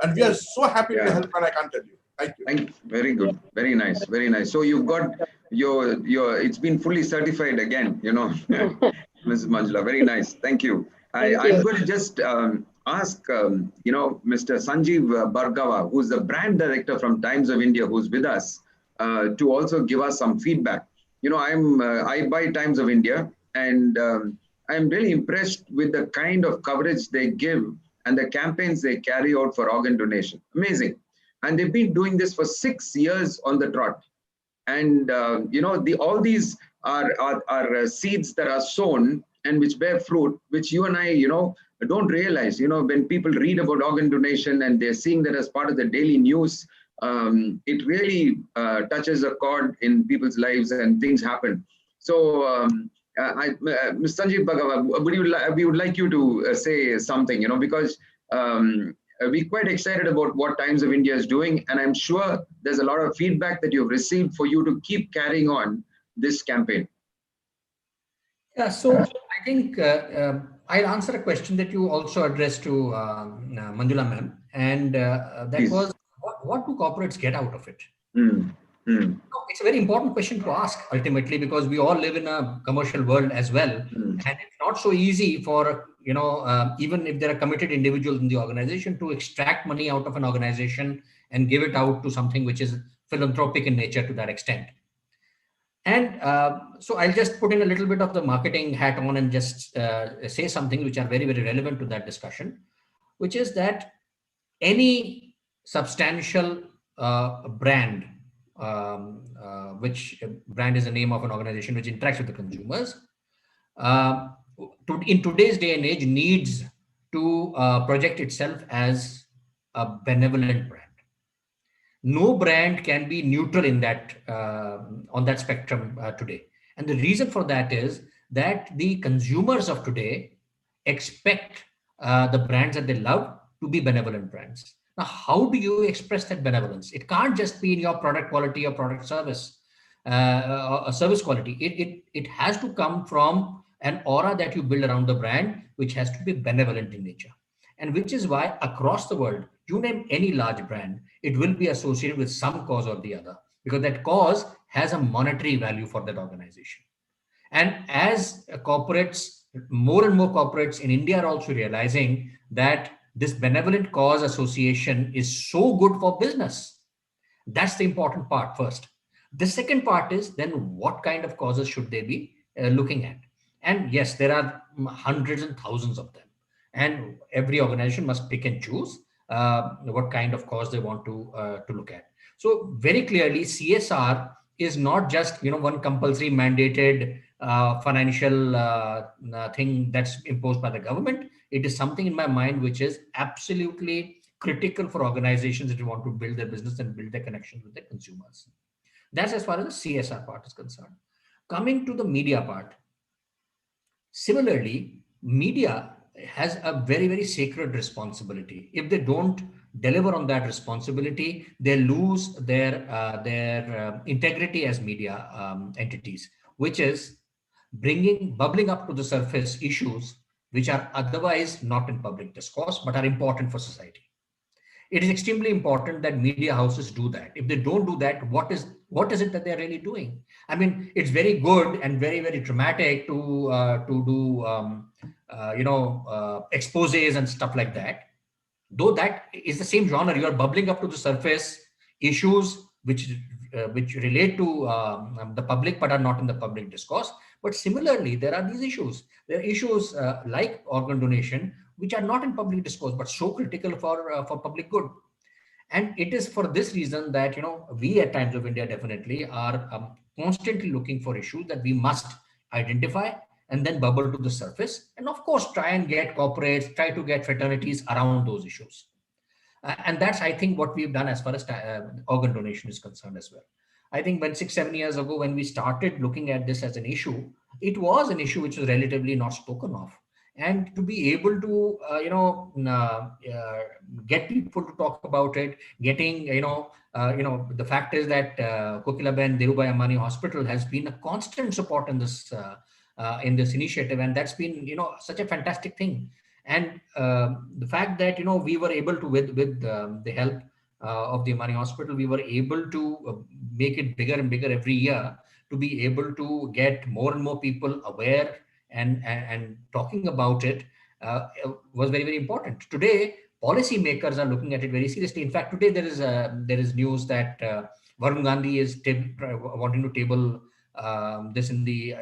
And we are so happy with the helpline, I can't tell you. Thank you. Very good. Very nice. Very nice. So you've got your it's been fully certified again, Ms. Manjula. Very nice. Thank you. I'm going to just ask, Mr. Sanjeev Bhargava, who's the brand director from Times of India, who's with us, to also give us some feedback. I buy Times of India, and I'm really impressed with the kind of coverage they give and the campaigns they carry out for organ donation. Amazing. And they've been doing this for 6 years on the trot. And, all these are seeds that are sown and which bear fruit, which you and I, don't realize. When people read about organ donation and they're seeing that as part of the daily news, it really touches a chord in people's lives and things happen. So, Ms. Sanjeev Bhargava, we would like you to say something, because we're quite excited about what Times of India is doing, and I'm sure there's a lot of feedback that you've received for you to keep carrying on this campaign. Yeah, so I think I'll answer a question that you also addressed to Manjula ma'am, and that Please. was, what do corporates get out of it? It's a very important question to ask ultimately, because we all live in a commercial world as well, and it's not so easy for, even if there are committed individuals in the organization, to extract money out of an organization and give it out to something which is philanthropic in nature to that extent. And so I'll just put in a little bit of the marketing hat on and just say something which are very, very relevant to that discussion, which is that any substantial brand, which brand is the name of an organization which interacts with the consumers, in today's day and age needs to project itself as a benevolent brand. No brand can be neutral in that on that spectrum today. And the reason for that is that the consumers of today expect the brands that they love to be benevolent brands. Now, how do you express that benevolence? It can't just be in your product quality or product service, or service quality. It has to come from an aura that you build around the brand, which has to be benevolent in nature. And which is why across the world, you name any large brand, it will be associated with some cause or the other, because that cause has a monetary value for that organization. And as corporates, more and more corporates in India are also realizing that this benevolent cause association is so good for business. That's the important part first. The second part is then what kind of causes should they be looking at? And yes, there are hundreds and thousands of them. And every organization must pick and choose what kind of cause they want to look at. So very clearly, CSR is not just one compulsory mandated financial thing that's imposed by the government. It is something in my mind which is absolutely critical for organizations that want to build their business and build their connections with their consumers. That's as far as the CSR part is concerned. Coming to the media part, similarly, media has a very, very sacred responsibility. If they don't deliver on that responsibility, they lose their integrity as media entities, which is bubbling up to the surface issues which are otherwise not in public discourse, but are important for society. It is extremely important that media houses do that. If they don't do that, what is it that they're really doing? I mean, it's very good and very, very dramatic to do exposés and stuff like that. Though that is the same genre, you are bubbling up to the surface issues which relate to the public but are not in the public discourse. But similarly, there are these issues. There are issues like organ donation, which are not in public discourse but so critical for public good. And it is for this reason that we at Times of India definitely are constantly looking for issues that we must identify and then bubble to the surface, and of course try and get corporates, try to get fraternities around those issues. And that's, I think, what we've done as far as organ donation is concerned as well. I think when 6-7 years ago, when we started looking at this as an issue, it was an issue which was relatively not spoken of. And to be able to, get people to talk about it, getting, the fact is that Kokilaben Dhirubhai Ambani Hospital has been a constant support in this initiative, and that's been, such a fantastic thing. And the fact that, we were able to, with the help of the Ambani Hospital, we were able to make it bigger and bigger every year, to be able to get more and more people aware and talking about it was very, very important. Today, policymakers are looking at it very seriously. In fact, today there is news that Varun Gandhi is wanting to table this in the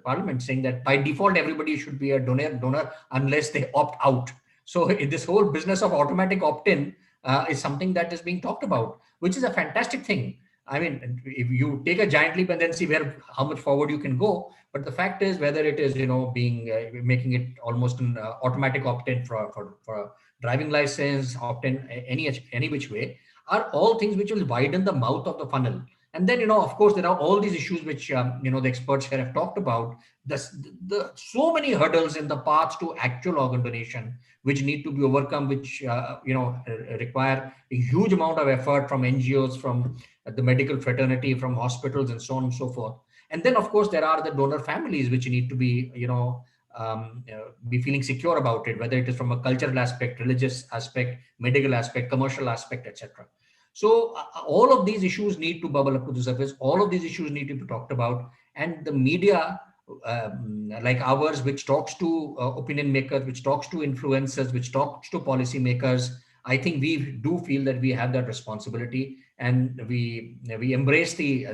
parliament, saying that by default everybody should be a donor unless they opt out. So this whole business of automatic opt-in is something that is being talked about, which is a fantastic thing. I mean, if you take a giant leap and then see how much forward you can go, but the fact is, whether it is making it almost an automatic opt-in for driving license, opt-in any which way, are all things which will widen the mouth of the funnel. And then, of course, there are all these issues which, the experts here have talked about. The so many hurdles in the path to actual organ donation, which need to be overcome, which, require a huge amount of effort from NGOs, from the medical fraternity, from hospitals, and so on and so forth. And then, of course, there are the donor families, which need to be, be feeling secure about it, whether it is from a cultural aspect, religious aspect, medical aspect, commercial aspect, etc. So all of these issues need to bubble up to the surface. All of these issues need to be talked about. And the media, like ours, which talks to opinion makers, which talks to influencers, which talks to policymakers, I think we do feel that we have that responsibility, and we embrace the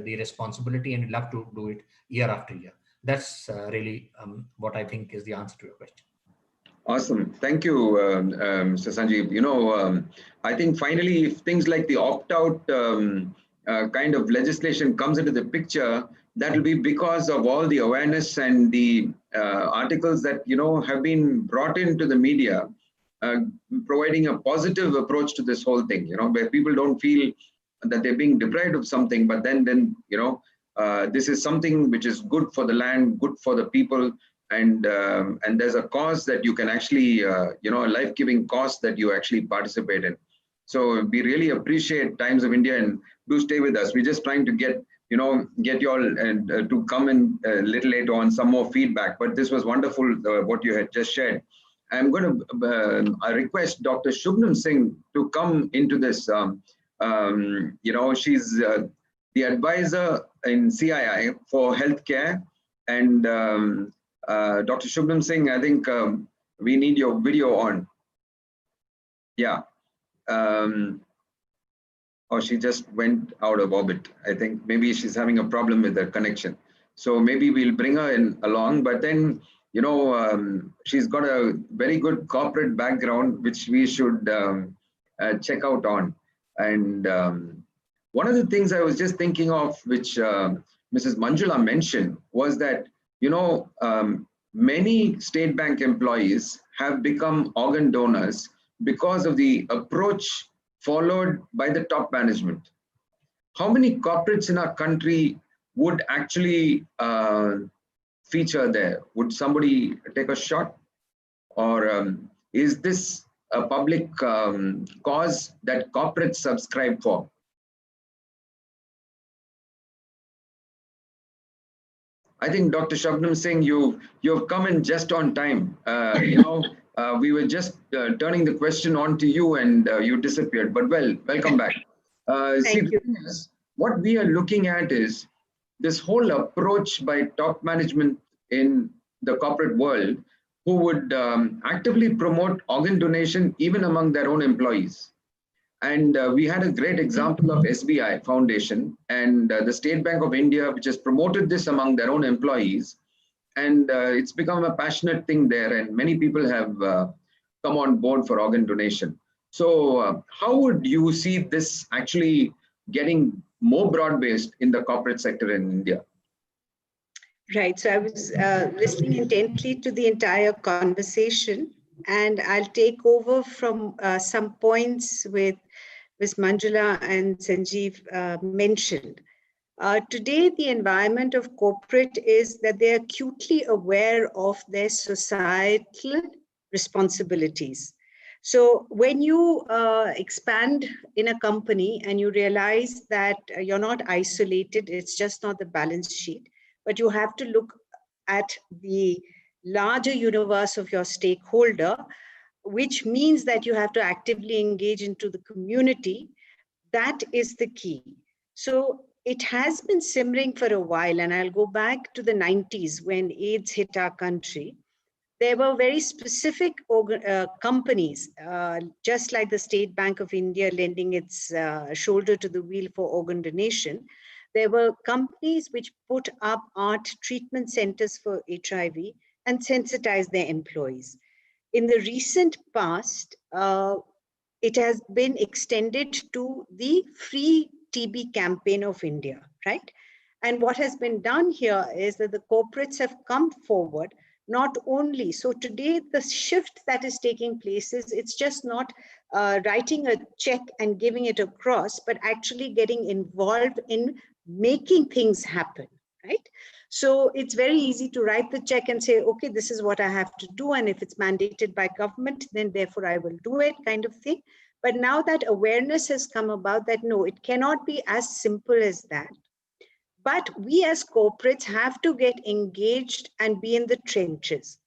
responsibility, and we love to do it year after year. That's really what I think is the answer to your question. Awesome. Thank you, Mr. Sanjeev. I think finally, if things like the opt-out kind of legislation comes into the picture, that will be because of all the awareness and the articles that, have been brought into the media, providing a positive approach to this whole thing, where people don't feel that they're being deprived of something, but then this is something which is good for the land, good for the people. And there's a cause that you can actually, a life-giving cause that you actually participate in. So we really appreciate Times of India, and do stay with us. We're just trying to get you all and to come in a little later on some more feedback. But this was wonderful what you had just shared. I'm going to request Dr. Shubnam Singh to come into this. She's the advisor in CII for healthcare, and Dr. Shubnam Singh, I think we need your video on. Yeah. Or she just went out of orbit. I think maybe she's having a problem with the connection. So maybe we'll bring her in along, but then, she's got a very good corporate background, which we should check out on. And one of the things I was just thinking of, which Mrs. Manjula mentioned, was that many state bank employees have become organ donors because of the approach followed by the top management. How many corporates in our country would actually feature there? Would somebody take a shot? Or is this a public cause that corporates subscribe for? I think Dr. Shabnam Singh, you've come in just on time. We were just turning the question on to you, and you disappeared. But welcome back. See, the thing is, what we are looking at is this whole approach by top management in the corporate world, who would actively promote organ donation even among their own employees. And we had a great example of SBI Foundation and the State Bank of India, which has promoted this among their own employees. And it's become a passionate thing there, and many people have come on board for organ donation. So how would you see this actually getting more broad-based in the corporate sector in India? Right. So I was listening intently to the entire conversation, and I'll take over from some points with Ms. Manjula and Sanjeev mentioned. Today, the environment of corporate is that they're acutely aware of their societal responsibilities. So when you expand in a company and you realize that you're not isolated, it's just not the balance sheet, but you have to look at the larger universe of your stakeholder, which means that you have to actively engage into the community. That is the key. So it has been simmering for a while, and I'll go back to the 90s when AIDS hit our country. There were very specific companies, just like the State Bank of India lending its shoulder to the wheel for organ donation. There were companies which put up art treatment centers for HIV and sensitized their employees. In the recent past, it has been extended to the free TB campaign of India, right? And what has been done here is that the corporates have come forward, not only, so today the shift that is taking place is it's just not writing a check and giving it across, but actually getting involved in making things happen, right? So it's very easy to write the check and say, okay, this is what I have to do. And if it's mandated by government, then therefore I will do it, kind of thing. But now that awareness has come about that, no, it cannot be as simple as that. But we as corporates have to get engaged and be in the trenches.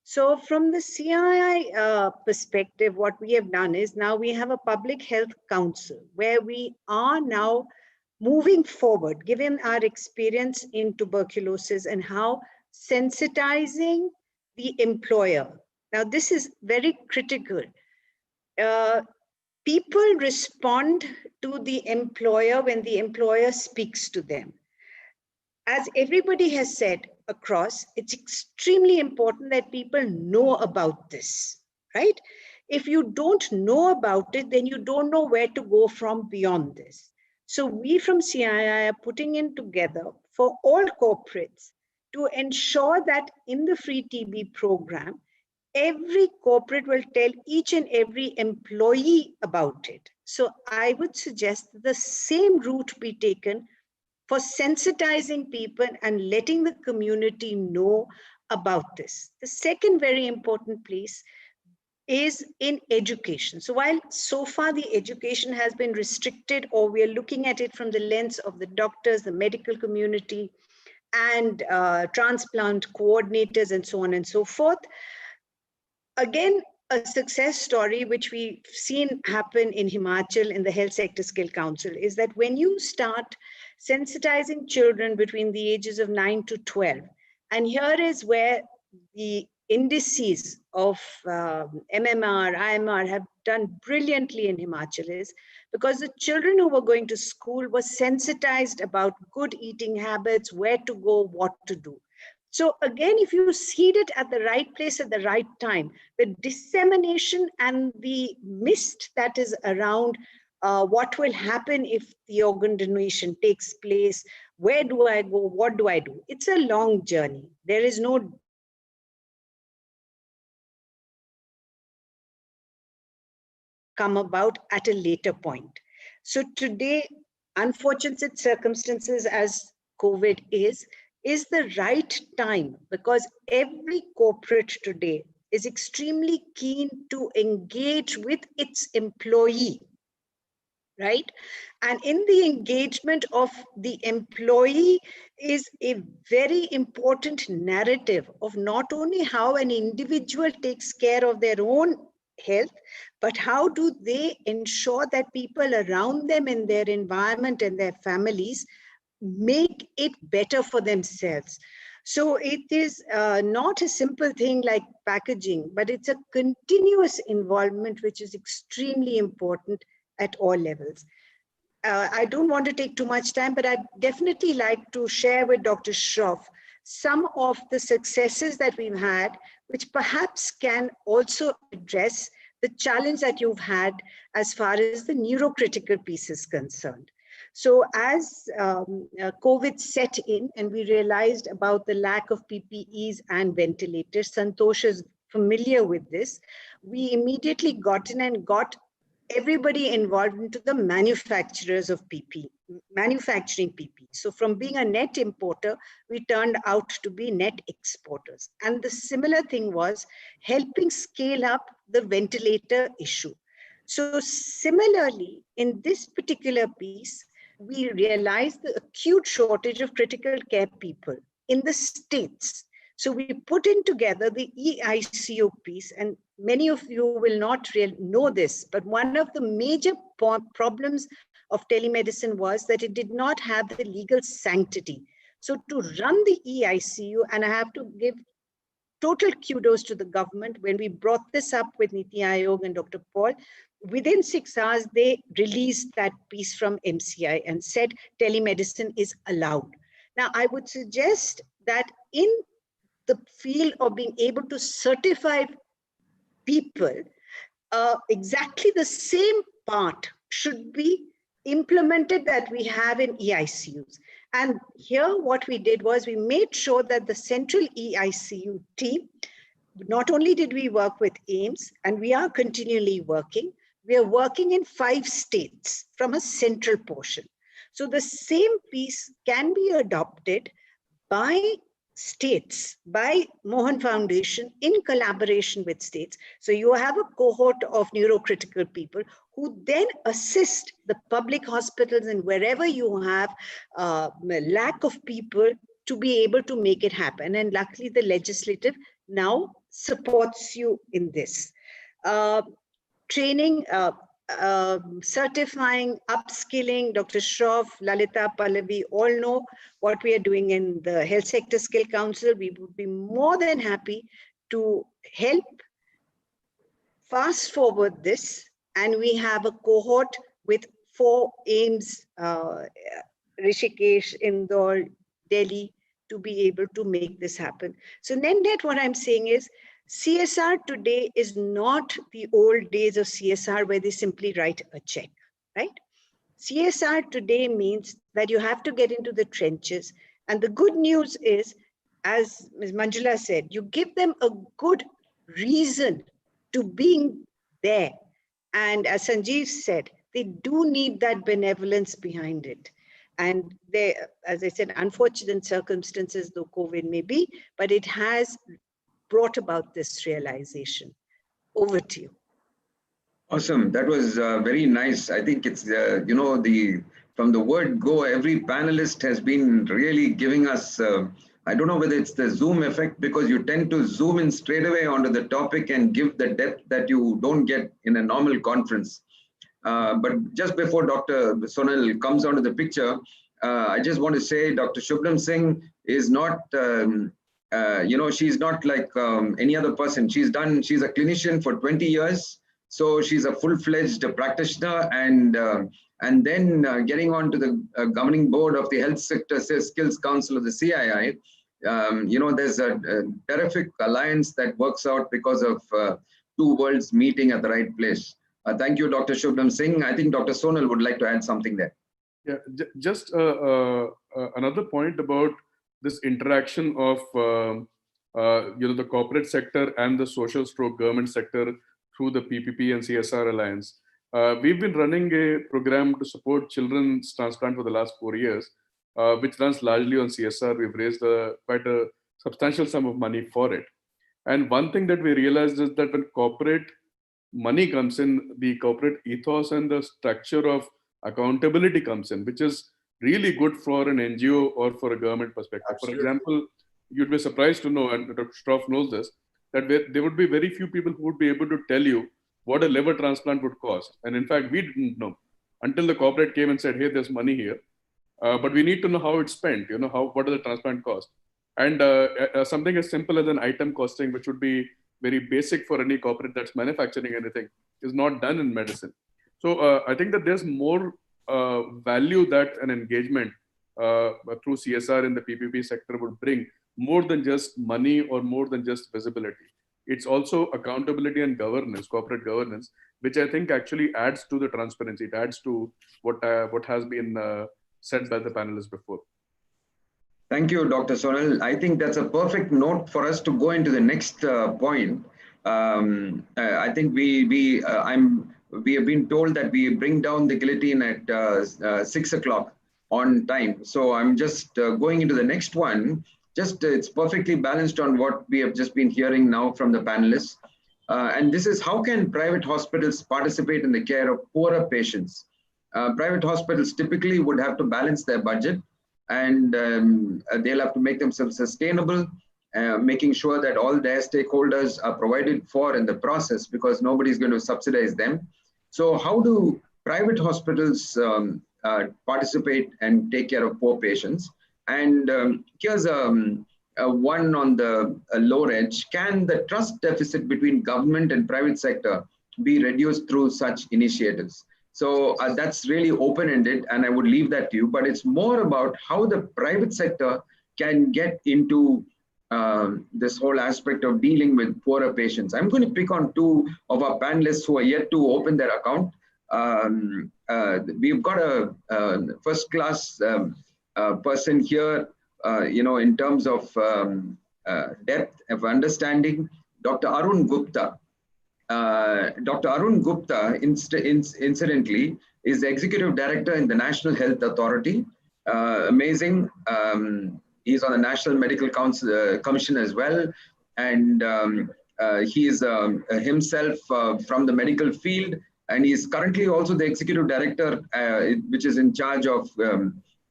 So from the CII perspective, what we have done is now we have a public health council where we are now moving forward, given our experience in tuberculosis and how sensitizing the employer. Now, this is very critical. People respond to the employer when the employer speaks to them. As everybody has said across, it's extremely important that people know about this, right? If you don't know about it, then you don't know where to go from beyond this. So we from CII are putting in together for all corporates to ensure that in the free TB program, every corporate will tell each and every employee about it. So I would suggest the same route be taken for sensitizing people and letting the community know about this. The second very important place is in education. So while so far the education has been restricted, or we are looking at it from the lens of the doctors, the medical community, and transplant coordinators and so on and so forth, again, a success story which we've seen happen in Himachal in the Health Sector Skill Council is that when you start sensitizing children between the ages of 9 to 12, and here is where the indices of MMR, IMR have done brilliantly in Himachal is because the children who were going to school were sensitized about good eating habits, where to go, what to do. So again, if you seed it at the right place at the right time, the dissemination and the mist that is around what will happen if the organ donation takes place, where do I go, what do I do? It's a long journey. There is no come about at a later point. So today, unfortunate circumstances as COVID is the right time, because every corporate today is extremely keen to engage with its employee. right? And in the engagement of the employee is a very important narrative of not only how an individual takes care of their own health, but how do they ensure that people around them in their environment and their families make it better for themselves. So it is not a simple thing like packaging, but it's a continuous involvement, which is extremely important at all levels. I don't want to take too much time, but I'd definitely like to share with Dr. Shroff some of the successes that we've had, which perhaps can also address the challenge that you've had as far as the neurocritical piece is concerned. So as COVID set in and we realized about the lack of PPEs and ventilators, Santosh is familiar with this, we immediately got in and got everybody involved into the manufacturers of PPE, manufacturing PPE. So from being a net importer, we turned out to be net exporters. And the similar thing was helping scale up the ventilator issue. So similarly, in this particular piece, we realized the acute shortage of critical care people in the states. So we put in together the EICU piece, and many of you will not really know this, but one of the major problems of telemedicine was that it did not have the legal sanctity. So to run the EICU, and I have to give total kudos to the government, when we brought this up with Niti Aayog and Dr. Paul, within 6 hours, they released that piece from MCI and said telemedicine is allowed. Now, I would suggest that in the field of being able to certify people, exactly the same part should be implemented that we have in EICUs. And here what we did was we made sure that the central EICU team, not only did we work with AIMS, and we are continually working, we are working in 5 states from a central portion. So the same piece can be adopted by states, by MOHAN Foundation in collaboration with states. So you have a cohort of neurocritical people who then assist the public hospitals and wherever you have lack of people to be able to make it happen. And luckily the legislative now supports you in this. Training, certifying, upskilling, Dr. Shroff, Lalita, Pallavi all know what we are doing in the Health Sector Skill Council. We would be more than happy to help fast forward this. And we have a cohort with 4 AIMS, Rishikesh, Indore, Delhi, to be able to make this happen. So net what I'm saying is, CSR today is not the old days of CSR where they simply write a check, right? CSR today means that you have to get into the trenches. And the good news is, as Ms. Manjula said, you give them a good reason to being there. And as Sanjeev said, they do need that benevolence behind it. And they, as I said, unfortunate circumstances, though COVID may be, but it has brought about this realization. Over to you. Awesome. That was very nice. I think it's, you know, from the word go, every panelist has been really giving us, I don't know whether it's the Zoom effect, because you tend to zoom in straight away onto the topic and give the depth that you don't get in a normal conference. But just before Dr. Sonal comes onto the picture, I just want to say Dr. Shubham Singh is not, you know, she's not like any other person. She's a clinician for 20 years. So she's a full-fledged practitioner, and then getting on to the governing board of the Health Sector Skills Council of the CII. You know, there's a terrific alliance that works out because of 2 worlds meeting at the right place. Thank you, Dr. Shubham Singh. I think Dr. Sonal would like to add something there. Yeah, just another point about this interaction of you know, the corporate sector and the social stroke government sector through the PPP and CSR alliance. We've been running a program to support children's transplant for the last 4 years, which runs largely on CSR. We've raised quite a substantial sum of money for it. And one thing that we realized is that when corporate money comes in, the corporate ethos and the structure of accountability comes in, which is really good for an NGO or for a government perspective. Absolutely. For example, you'd be surprised to know, and Dr. Stroff knows this, that there would be very few people who would be able to tell you what a liver transplant would cost. And in fact, we didn't know until the corporate came and said, hey, there's money here. But we need to know how it's spent, what does the transplant cost? And something as simple as an item costing, which would be very basic for any corporate that's manufacturing anything, is not done in medicine. So I think that there's more value that an engagement through CSR in the PPP sector would bring, more than just money or more than just visibility. It's also accountability and governance, corporate governance, which I think actually adds to the transparency. It adds to what has been said by the panelists before. Thank you, Dr. Sonal. I think that's a perfect note for us to go into the next point. I think we have been told that we bring down the guillotine at 6 o'clock on time. So I'm just going into the next one. It's perfectly balanced on what we have just been hearing now from the panelists. And this is, how can private hospitals participate in the care of poorer patients? Private hospitals typically would have to balance their budget, and they'll have to make themselves sustainable, making sure that all their stakeholders are provided for in the process, because nobody's going to subsidize them. So how do private hospitals participate and take care of poor patients? And here's one on the lower edge. Can the trust deficit between government and private sector be reduced through such initiatives? So that's really open-ended, and I would leave that to you, but it's more about how the private sector can get into this whole aspect of dealing with poorer patients. I'm going to pick on two of our panelists who are yet to open their account. We've got a first-class person here, in terms of depth of understanding, Dr. Arun Gupta. Dr. Arun Gupta, incidentally, is the Executive Director in the National Health Authority. Amazing. He's on the National Medical Commission as well. And he is himself from the medical field. And he's currently also the Executive Director, which is in charge of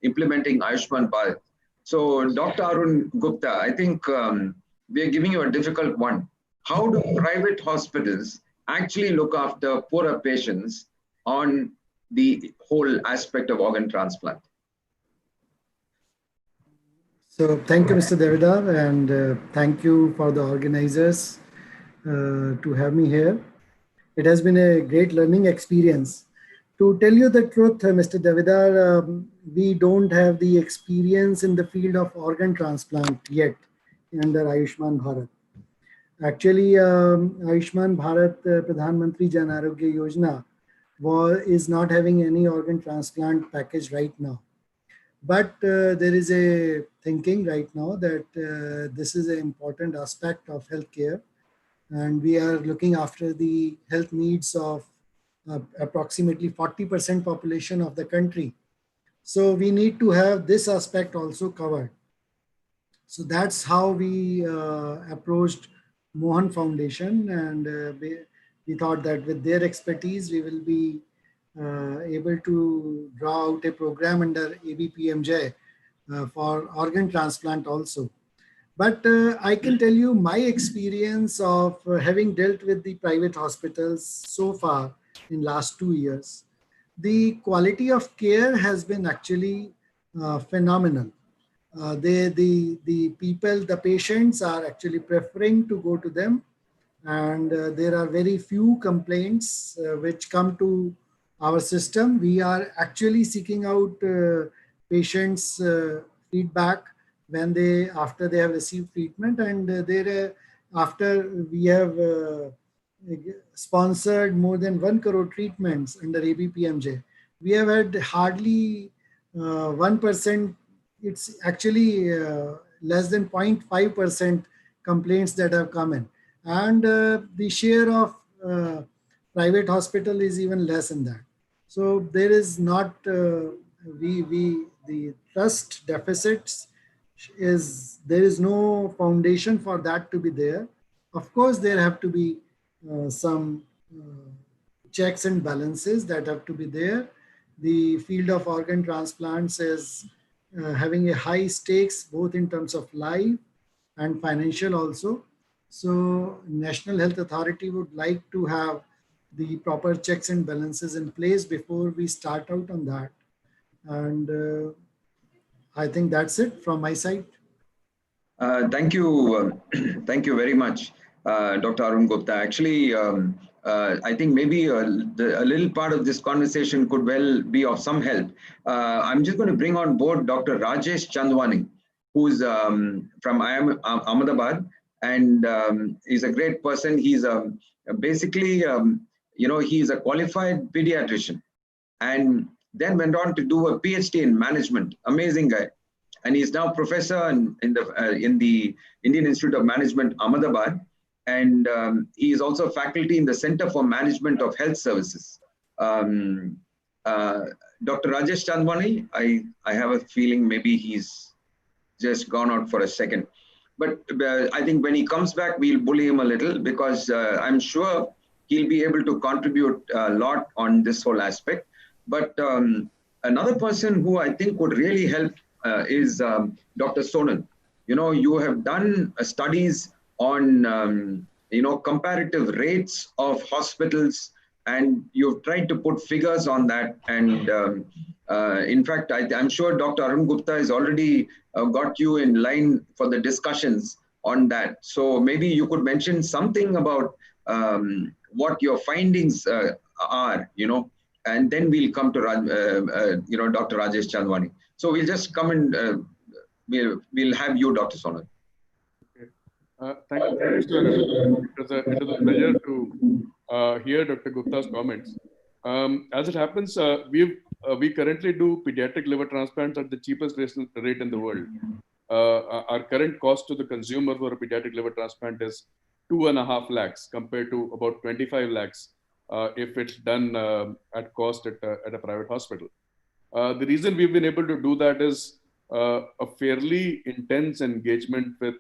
implementing Ayushman Bharat. So Dr. Arun Gupta, I think we are giving you a difficult one. How do private hospitals actually look after poorer patients on the whole aspect of organ transplant? So thank you, Mr. Devidar, and thank you for the organizers to have me here. It has been a great learning experience. To tell you the truth, Mr. Devidar, we don't have the experience in the field of organ transplant yet under Ayushman Bharat. Actually, Ayushman Bharat Pradhan Mantri Jan Arogya Yojana is not having any organ transplant package right now. But there is a thinking right now that this is an important aspect of healthcare, and we are looking after the health needs of approximately 40% population of the country. So we need to have this aspect also covered. So that's how we approached MOHAN Foundation, and we thought that with their expertise, we will be able to draw out a program under ABPMJ for organ transplant also. But I can tell you my experience of having dealt with the private hospitals so far in last 2 years. The quality of care has been actually phenomenal. The people, the patients are actually preferring to go to them, and there are very few complaints which come to our system. We are actually seeking out patients' feedback after they have received treatment, and after we have sponsored more than 1 crore treatments under ABPMJ. We have had hardly 1%. It's actually less than 0.5% complaints that have come in, and the share of private hospital is even less than that. So there is not the trust deficits there is no foundation for that to be there. Of course, there have to be some checks and balances that have to be there, the field of organ transplants is having a high stakes, both in terms of life and financial also. So National Health Authority would like to have the proper checks and balances in place before we start out on that. And I think that's it from my side. Thank you. Thank you very much, Dr. Arun Gupta. Actually, I think maybe a little part of this conversation could well be of some help. I'm just going to bring on board Dr. Rajesh Chandwani, who's from Ahmedabad, and he's a great person. He's basically, he's a qualified pediatrician, and then went on to do a PhD in management. Amazing guy. And he's now professor in the Indian Institute of Management, Ahmedabad, and he is also faculty in the Center for Management of Health Services. Dr. Rajesh Chandwani, I have a feeling maybe he's just gone out for a second, but I think when he comes back, we'll bully him a little, because I'm sure he'll be able to contribute a lot on this whole aspect. But another person who I think would really help is Dr. Sonal. You have done studies on, comparative rates of hospitals, and you've tried to put figures on that. And in fact, I'm sure Dr. Arun Gupta has already got you in line for the discussions on that. So maybe you could mention something about what your findings are, and then we'll come to Dr. Rajesh Chandwani. So we'll just come and we'll have you, Dr. Sonal. Okay. Thank you, sir. It was a pleasure to hear Dr. Gupta's comments. As it happens, we currently do pediatric liver transplants at the cheapest rate in the world. Our current cost to the consumer for a pediatric liver transplant is 2.5 lakhs compared to about 25 lakhs if it's done at cost at a private hospital. The reason we've been able to do that is a fairly intense engagement with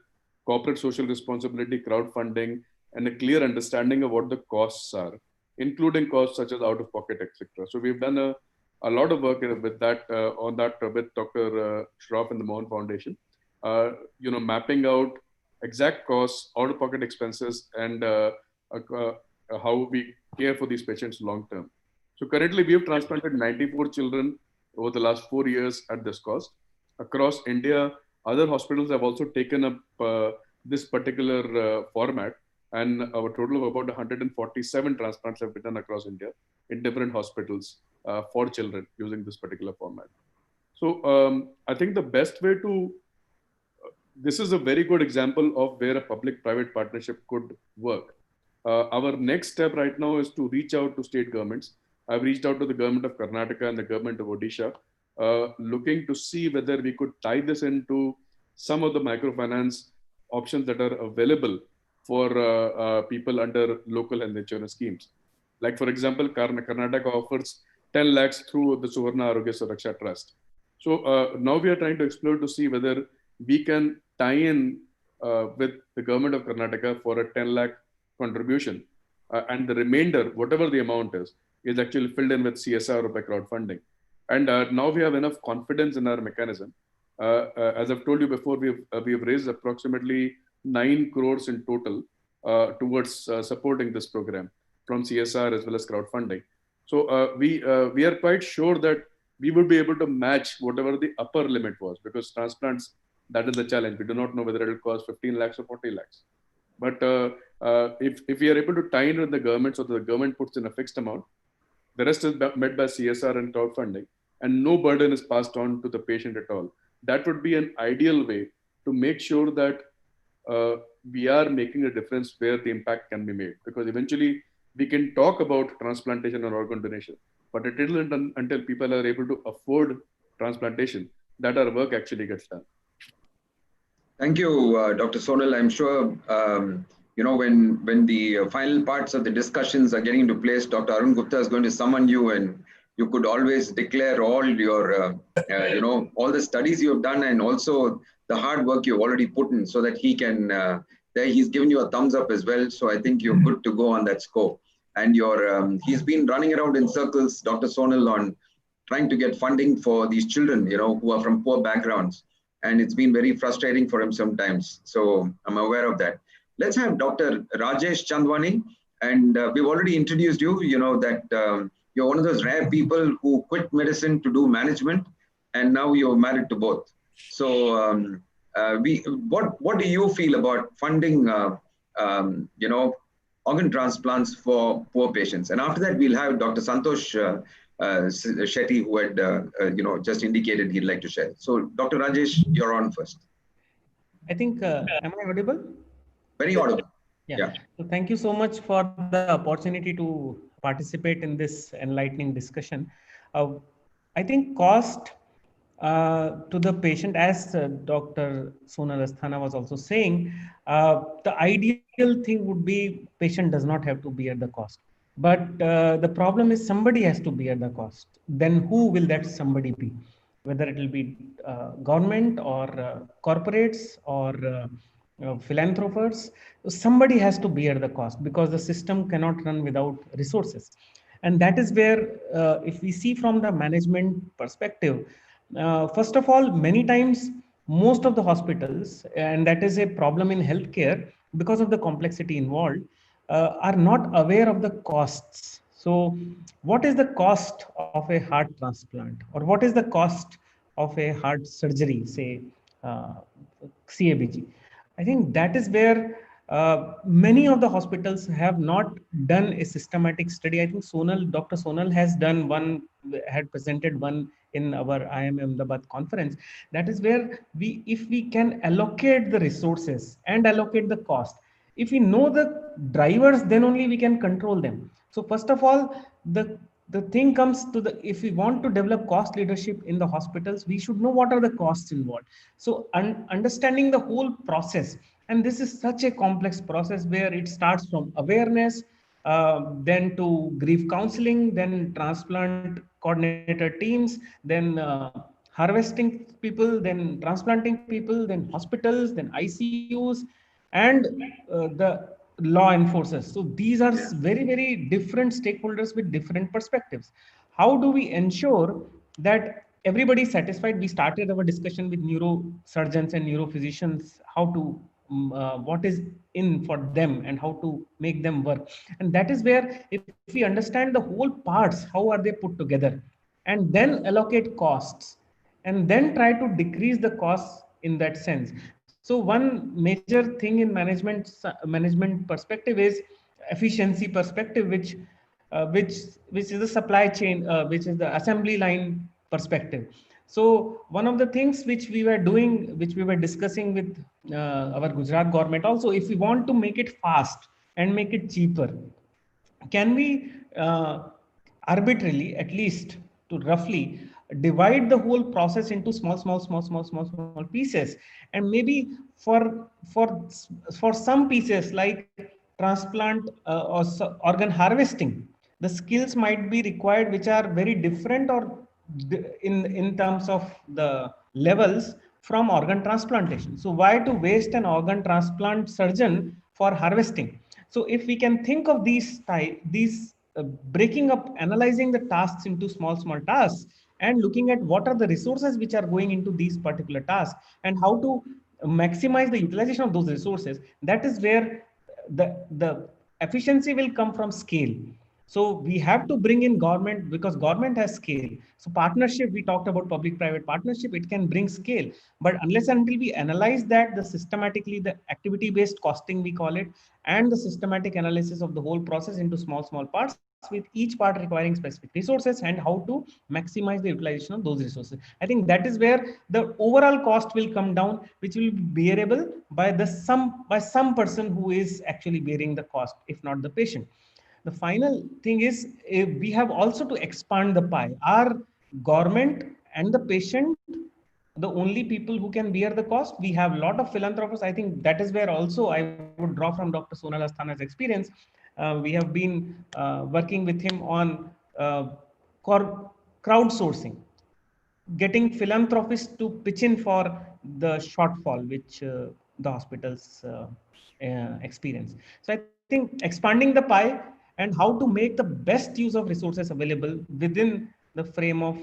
corporate social responsibility, crowdfunding, and a clear understanding of what the costs are, including costs such as out-of-pocket, etc. So we've done a lot of work with that on that with Dr. Shroff and the MOHAN Foundation, mapping out exact costs, out-of-pocket expenses, and how we care for these patients long term. So currently we have transplanted 94 children over the last 4 years at this cost. Across India, other hospitals have also taken up this particular format, and our total of about 147 transplants have been done across India in different hospitals for children using this particular format. So I think the best way to, this is a very good example of where a public-private partnership could work. Our next step right now is to reach out to state governments. I've reached out to the government of Karnataka and the government of Odisha, looking to see whether we could tie this into some of the microfinance options that are available for people under local health insurance schemes. Like, for example, Karnataka offers 10 lakhs through the Suvarna Arogya Suraksha Trust. So now we are trying to explore to see whether we can tie in with the government of Karnataka for a 10 lakh contribution. And the remainder, whatever the amount is actually filled in with CSR or by crowdfunding. And now we have enough confidence in our mechanism. As I've told you before, we've raised approximately 9 crores in total towards supporting this program from CSR as well as crowdfunding. So we are quite sure that we would be able to match whatever the upper limit was, because transplants, that is the challenge. We do not know whether it will cost 15 lakhs or 40 lakhs. But if we are able to tie in with the government so that the government puts in a fixed amount, the rest is met by CSR and crowdfunding, and no burden is passed on to the patient at all. That would be an ideal way to make sure that we are making a difference where the impact can be made. Because eventually we can talk about transplantation or organ donation, but it isn't until people are able to afford transplantation that our work actually gets done. Thank you, Dr. Sonal. I'm sure when the final parts of the discussions are getting into place, Dr. Arun Gupta is going to summon you, and you could always declare all your, all the studies you have done and also the hard work you've already put in, so that he can, he's given you a thumbs up as well. So I think you're good to go on that score. And he's been running around in circles, Dr. Sonal, on trying to get funding for these children, who are from poor backgrounds. And it's been very frustrating for him sometimes. So I'm aware of that. Let's have Dr. Rajesh Chandwani. And we've already introduced you, that you're one of those rare people who quit medicine to do management. And now you're married to both. So what do you feel about funding, organ transplants for poor patients? And after that, we'll have Dr. Santosh Shetty, who had just indicated he'd like to share. So, Dr. Rajesh, you're on first. I think, am I audible? Very audible. Yeah. So thank you so much for the opportunity to participate in this enlightening discussion. I think cost to the patient, as Dr. Sonal Asthana was also saying, the ideal thing would be patient does not have to bear the cost. But the problem is somebody has to bear the cost. Then who will that somebody be? Whether it will be government or corporates or philanthropers, somebody has to bear the cost because the system cannot run without resources. And that is where, if we see from the management perspective, first of all, many times, most of the hospitals, and that is a problem in healthcare because of the complexity involved, are not aware of the costs. So what is the cost of a heart transplant, or what is the cost of a heart surgery, say CABG? I think that is where many of the hospitals have not done a systematic study. I think Dr. Sonal has done one, had presented one in our IIM Ahmedabad conference. That is where if we can allocate the resources and allocate the cost, if we know the drivers, then only we can control them. So first of all, the thing comes to if we want to develop cost leadership in the hospitals, we should know what are the costs involved. So understanding the whole process, and this is such a complex process where it starts from awareness, then to grief counseling, then transplant coordinator teams, then harvesting people, then transplanting people, then hospitals, then ICUs, and the law enforcers. So these are very, very different stakeholders with different perspectives. How do we ensure that everybody is satisfied? We started our discussion with neurosurgeons and neurophysicians, how to what is in for them and how to make them work. And that is where, if we understand the whole parts, how are they put together, and then allocate costs, and then try to decrease the costs in that sense. So one major thing in management perspective is efficiency perspective, which is the supply chain, which is the assembly line perspective. So one of the things which we were doing, which we were discussing with our Gujarat government also, if we want to make it fast and make it cheaper, can we arbitrarily, at least to roughly divide the whole process into small pieces, and maybe for some pieces like transplant or organ harvesting, the skills might be required which are very different, or in terms of the levels from organ transplantation. So why to waste an organ transplant surgeon for harvesting? So if we can think of these breaking up, analyzing the tasks into small tasks, and looking at what are the resources which are going into these particular tasks, and how to maximize the utilization of those resources, that is where the efficiency will come from scale. So we have to bring in government, because government has scale. So partnership, we talked about public-private partnership, it can bring scale. But unless and until we analyze that, the systematically, the activity-based costing, we call it, and the systematic analysis of the whole process into small parts, with each part requiring specific resources, and how to maximize the utilization of those resources. I think that is where the overall cost will come down, which will be bearable by some person who is actually bearing the cost, if not the patient. The final thing is, we have also to expand the pie. Are government and the patient the only people who can bear the cost? We have a lot of philanthropists. I think that is where also I would draw from Dr. Sonal Asthana's experience. We have been working with him on crowdsourcing, getting philanthropists to pitch in for the shortfall which the hospitals experience. So I think expanding the pie and how to make the best use of resources available within the frame of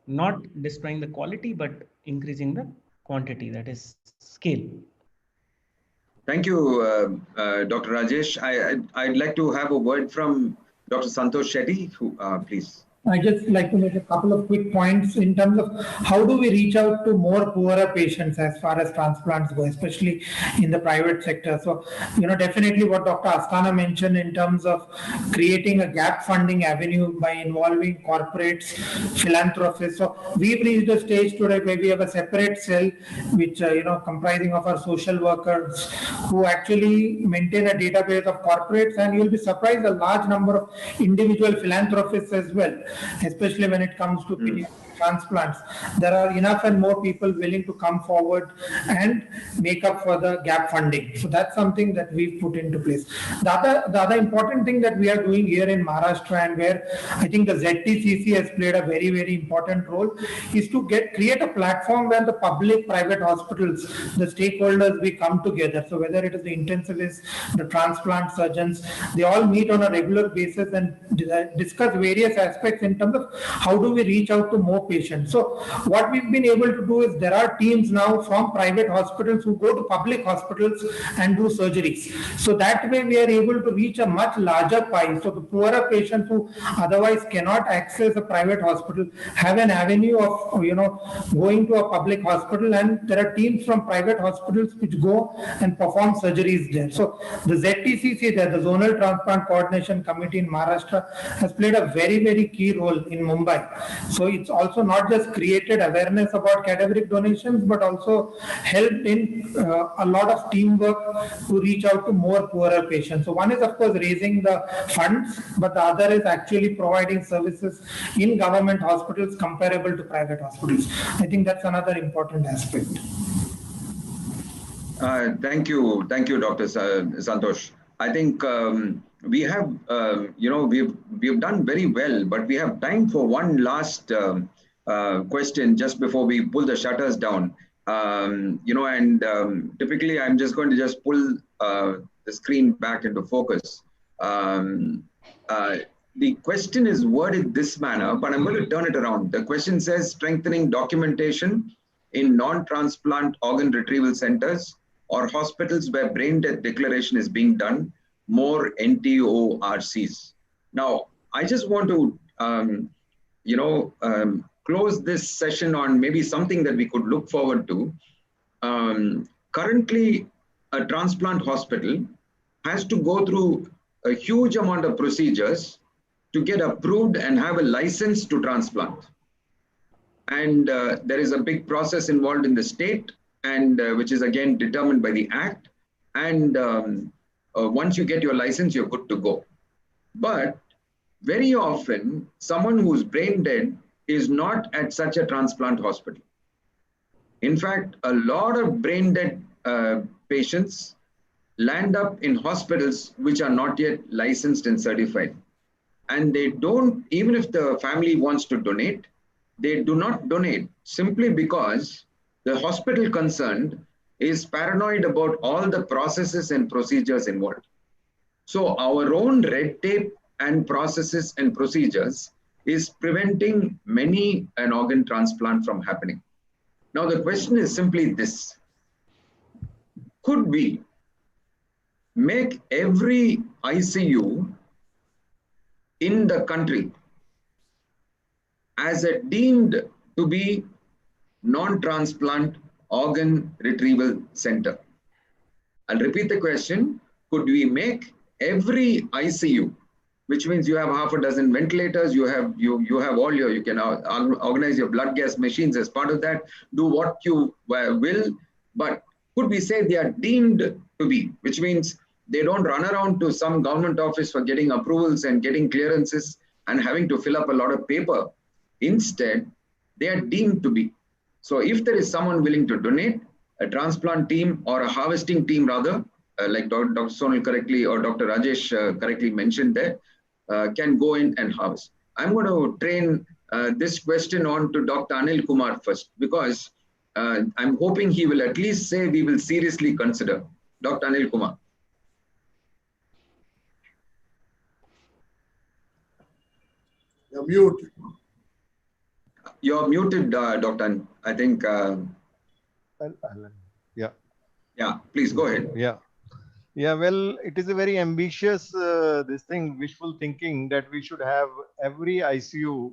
not destroying the quality, but increasing the quantity, that is scale. Thank you, Dr. Rajesh. I'd like to have a word from Dr. Santosh Shetty, who, please. I just like to make a couple of quick points in terms of how do we reach out to more poorer patients as far as transplants go, especially in the private sector. So, definitely what Dr. Asthana mentioned in terms of creating a gap funding avenue by involving corporates, philanthropists. So we've reached a stage today where we have a separate cell, which, comprising of our social workers who actually maintain a database of corporates, and you'll be surprised a large number of individual philanthropists as well, especially when it comes to pediatric transplants. There are enough and more people willing to come forward and make up for the gap funding. So that's something that we've put into place. The other important thing that we are doing here in Maharashtra, and where I think the ZTCC has played a very, very important role, is to create a platform where the public, private hospitals, the stakeholders, we come together. So whether it is the intensivists, the transplant surgeons, they all meet on a regular basis and discuss various aspects in terms of how do we reach out to more patients. So what we've been able to do is there are teams now from private hospitals who go to public hospitals and do surgeries. So that way we are able to reach a much larger pie. So the poorer patients who otherwise cannot access a private hospital have an avenue of going to a public hospital, and there are teams from private hospitals which go and perform surgeries there. So the ZTCC, the Zonal Transplant Coordination Committee in Maharashtra, has played a very, very key role in Mumbai. So it's also not just created awareness about cadaveric donations, but also helped in a lot of teamwork to reach out to more poorer patients. So one is of course raising the funds, but the other is actually providing services in government hospitals comparable to private hospitals. I think that's another important aspect. Thank you, Dr. Santosh. I think we have, we've done very well, but we have time for one last question just before we pull the shutters down. Typically I'm just going to just pull the screen back into focus. The question is worded this manner, but I'm going to turn it around. The question says strengthening documentation in non-transplant organ retrieval centers or hospitals where brain death declaration is being done, more NTORCs. Now, I just want to, close this session on maybe something that we could look forward to. Currently, a transplant hospital has to go through a huge amount of procedures to get approved and have a license to transplant. And there is a big process involved in the state, and which is again determined by the Act. And once you get your license, you're good to go. But very often, someone who's brain dead is not at such a transplant hospital. In fact, a lot of brain dead patients land up in hospitals which are not yet licensed and certified. And they don't, even if the family wants to donate, they do not donate simply because the hospital concerned is paranoid about all the processes and procedures involved. So our own red tape and processes and procedures is preventing many an organ transplant from happening. Now the question is simply this: could we make every ICU in the country as a deemed to be non-transplant organ retrieval center? I'll repeat the question. Could we make every ICU, which means you have half a dozen ventilators, you have all your, you can organize your blood gas machines as part of that, do what you will, but could we say they are deemed to be, which means they don't run around to some government office for getting approvals and getting clearances and having to fill up a lot of paper. Instead, they are deemed to be. So if there is someone willing to donate, a transplant team or a harvesting team rather, like Dr. Sonal correctly or Dr. Rajesh correctly mentioned there, can go in and harvest. I'm going to train this question on to Dr. Anil Kumar first, because I'm hoping he will at least say we will seriously consider. Dr. Anil Kumar. You're mute. You're muted, Dr. I think. Yeah. Yeah, please go ahead. Yeah. Yeah, well, it is a very ambitious, this thing, wishful thinking that we should have every ICU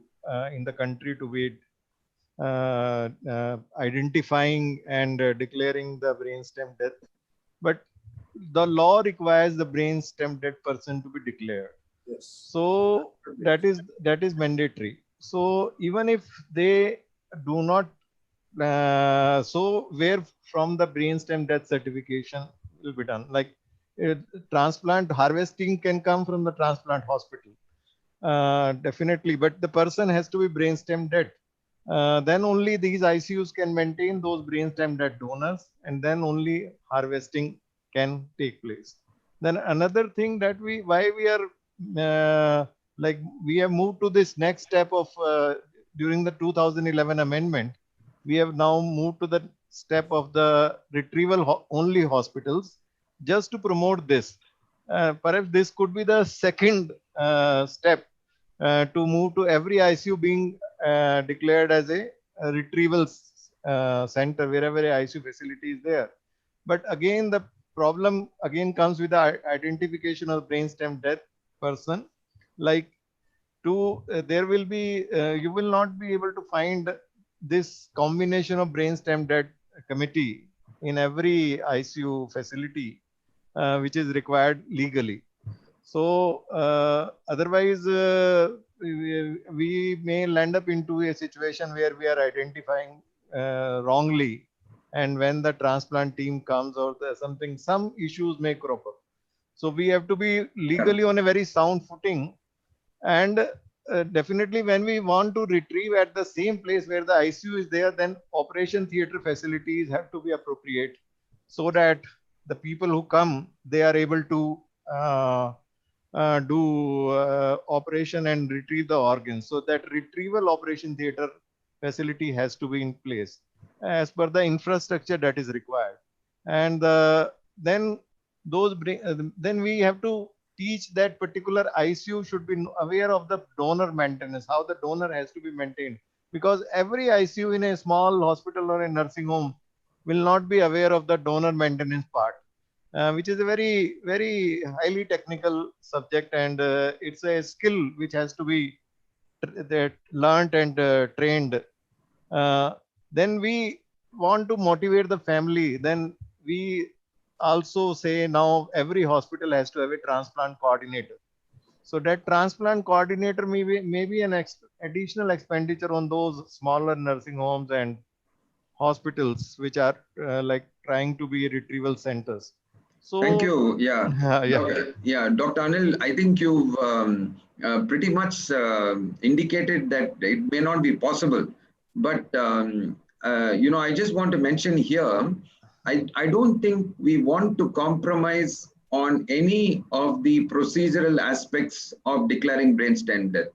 in the country to be identifying and declaring the brainstem death. But the law requires the brainstem dead person to be declared. Yes. So that is mandatory. So even if they do not, so where from the brainstem death certification will be done? Like transplant harvesting can come from the transplant hospital, definitely, but the person has to be brainstem dead. Then only these ICUs can maintain those brainstem dead donors, and then only harvesting can take place. Then another thing that why we are like we have moved to this next step of during the 2011 amendment, we have now moved to the step of the retrieval only hospitals just to promote this. Perhaps this could be the second step to move to every ICU being declared as a retrieval center wherever a ICU facility is there. But again, the problem again comes with the identification of brainstem death person. Like there will be, you will not be able to find this combination of brainstem death committee in every ICU facility, which is required legally. So otherwise, we may land up into a situation where we are identifying wrongly, and when the transplant team comes or some issues may crop up. So we have to be legally on a very sound footing, and definitely when we want to retrieve at the same place where the ICU is there, then operation theater facilities have to be appropriate, so that the people who come, they are able to do operation and retrieve the organs. So that retrieval operation theater facility has to be in place as per the infrastructure that is required. And then then we have to teach that particular ICU should be aware of the donor maintenance, how the donor has to be maintained, because every ICU in a small hospital or a nursing home will not be aware of the donor maintenance part. Which is a very, very highly technical subject, and it's a skill which has to be learned and trained. Then we want to motivate the family. Then we also say now every hospital has to have a transplant coordinator. So that transplant coordinator may be an additional expenditure on those smaller nursing homes and hospitals which are like trying to be retrieval centers. So, thank you. Yeah. Dr. Anil, I think you've pretty much indicated that it may not be possible. But, I just want to mention here, I don't think we want to compromise on any of the procedural aspects of declaring brainstem death.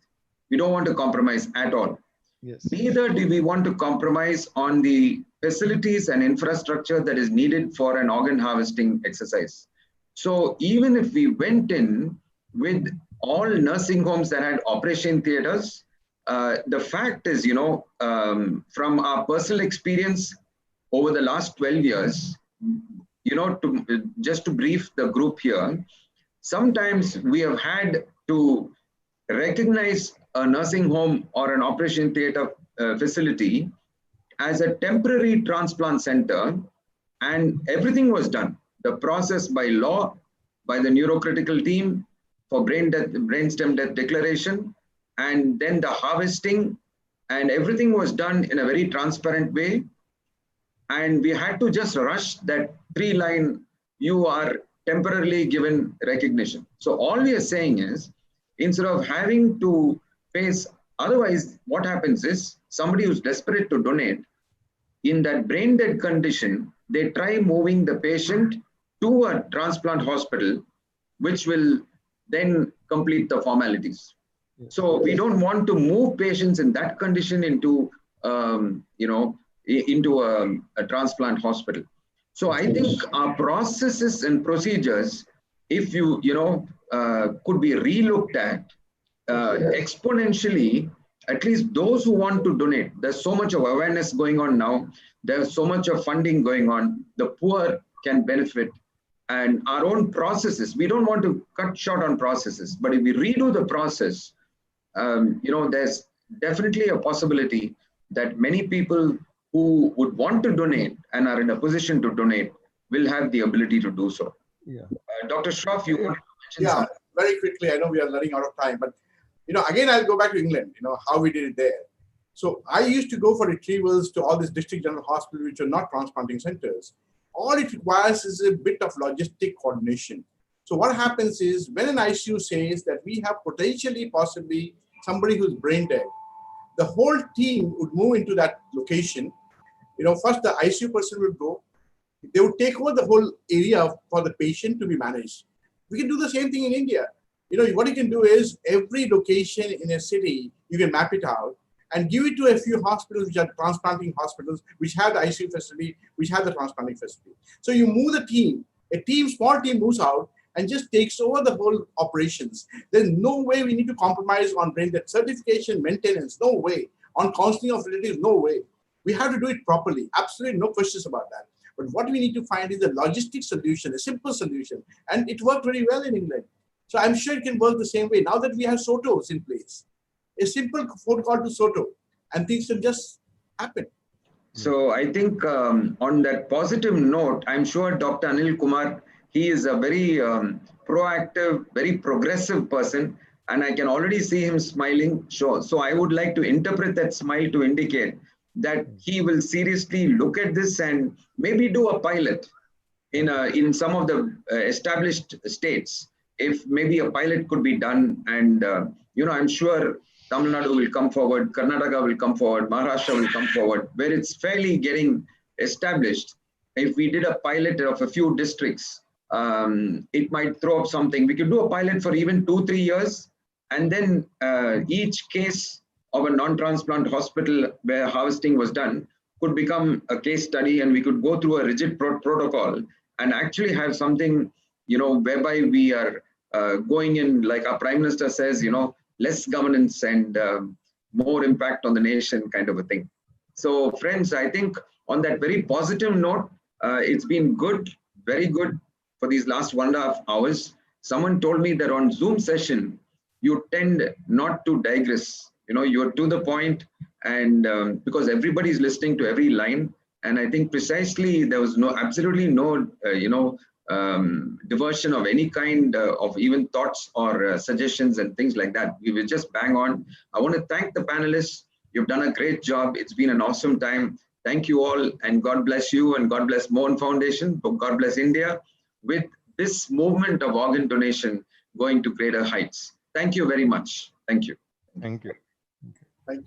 We don't want to compromise at all. Yes. Neither do we want to compromise on the facilities and infrastructure that is needed for an organ harvesting exercise. So even if we went in with all nursing homes that had operation theaters, the fact is, from our personal experience over the last 12 years, just to brief the group here, sometimes we have had to recognize a nursing home or an operation theater facility as a temporary transplant center, and everything was done. The process by law, by the neurocritical team for brainstem death declaration, and then the harvesting, and everything was done in a very transparent way. And we had to just rush that 3-line, you are temporarily given recognition. So all we are saying is, instead of having to face, otherwise what happens is somebody who's desperate to donate, in that brain dead condition, they try moving the patient to a transplant hospital, which will then complete the formalities. So we don't want to move patients in that condition into, into a transplant hospital. So I think our processes and procedures, if you, could be relooked at exponentially, at least those who want to donate, there's so much of awareness going on now. There's so much of funding going on. The poor can benefit. And our own processes, we don't want to cut short on processes, but if we redo the process, there's definitely a possibility that many people who would want to donate and are in a position to donate will have the ability to do so. Yeah. Dr. Shroff, you wanted to mention Yeah, something? very quickly. I know we are running out of time, but again, I'll go back to England. How we did it there. So I used to go for retrievals to all these district general hospitals, which are not transplanting centers. All it requires is a bit of logistic coordination. So what happens is when an ICU says that we have possibly somebody who's brain dead, the whole team would move into that location. First the ICU person would go. They would take over the whole area for the patient to be managed. We can do the same thing in India. What you can do is every location in a city, you can map it out and give it to a few hospitals, which are transplanting hospitals, which have the ICU facility, which have the transplanting facility. So you move the team, small team moves out and just takes over the whole operations. There's no way we need to compromise on brain death certification, maintenance, no way. On counseling of relatives, no way. We have to do it properly. Absolutely no questions about that. But what we need to find is a logistic solution, a simple solution. And it worked very well in England. So I'm sure it can work the same way. Now that we have SOTOs in place, a simple phone call to SOTO and things will just happen. So I think on that positive note, I'm sure Dr. Anil Kumar, he is a very proactive, very progressive person, and I can already see him smiling. So I would like to interpret that smile to indicate that he will seriously look at this and maybe do a pilot in some of the established states. If maybe a pilot could be done, and I'm sure Tamil Nadu will come forward, Karnataka will come forward, Maharashtra will come forward, where it's fairly getting established. If we did a pilot of a few districts, it might throw up something. We could do a pilot for even 2-3 years, and then each case of a non-transplant hospital where harvesting was done could become a case study, and we could go through a rigid protocol and actually have something, whereby we are going in, like our Prime Minister says, less governance and more impact on the nation kind of a thing. So friends, I think on that very positive note, it's been good, very good for these last 1.5 hours. Someone told me that on Zoom session, you tend not to digress. You're to the point, and because everybody's listening to every line. And I think precisely there was absolutely no, diversion of any kind of even thoughts or suggestions and things like that. We were just bang on. I want to thank the panelists. You've done a great job. It's been an awesome time. Thank you all, and God bless you, and God bless MOHAN Foundation, God bless India, with this movement of organ donation going to greater heights. Thank you very much. Thank you. Thank you. Thank you.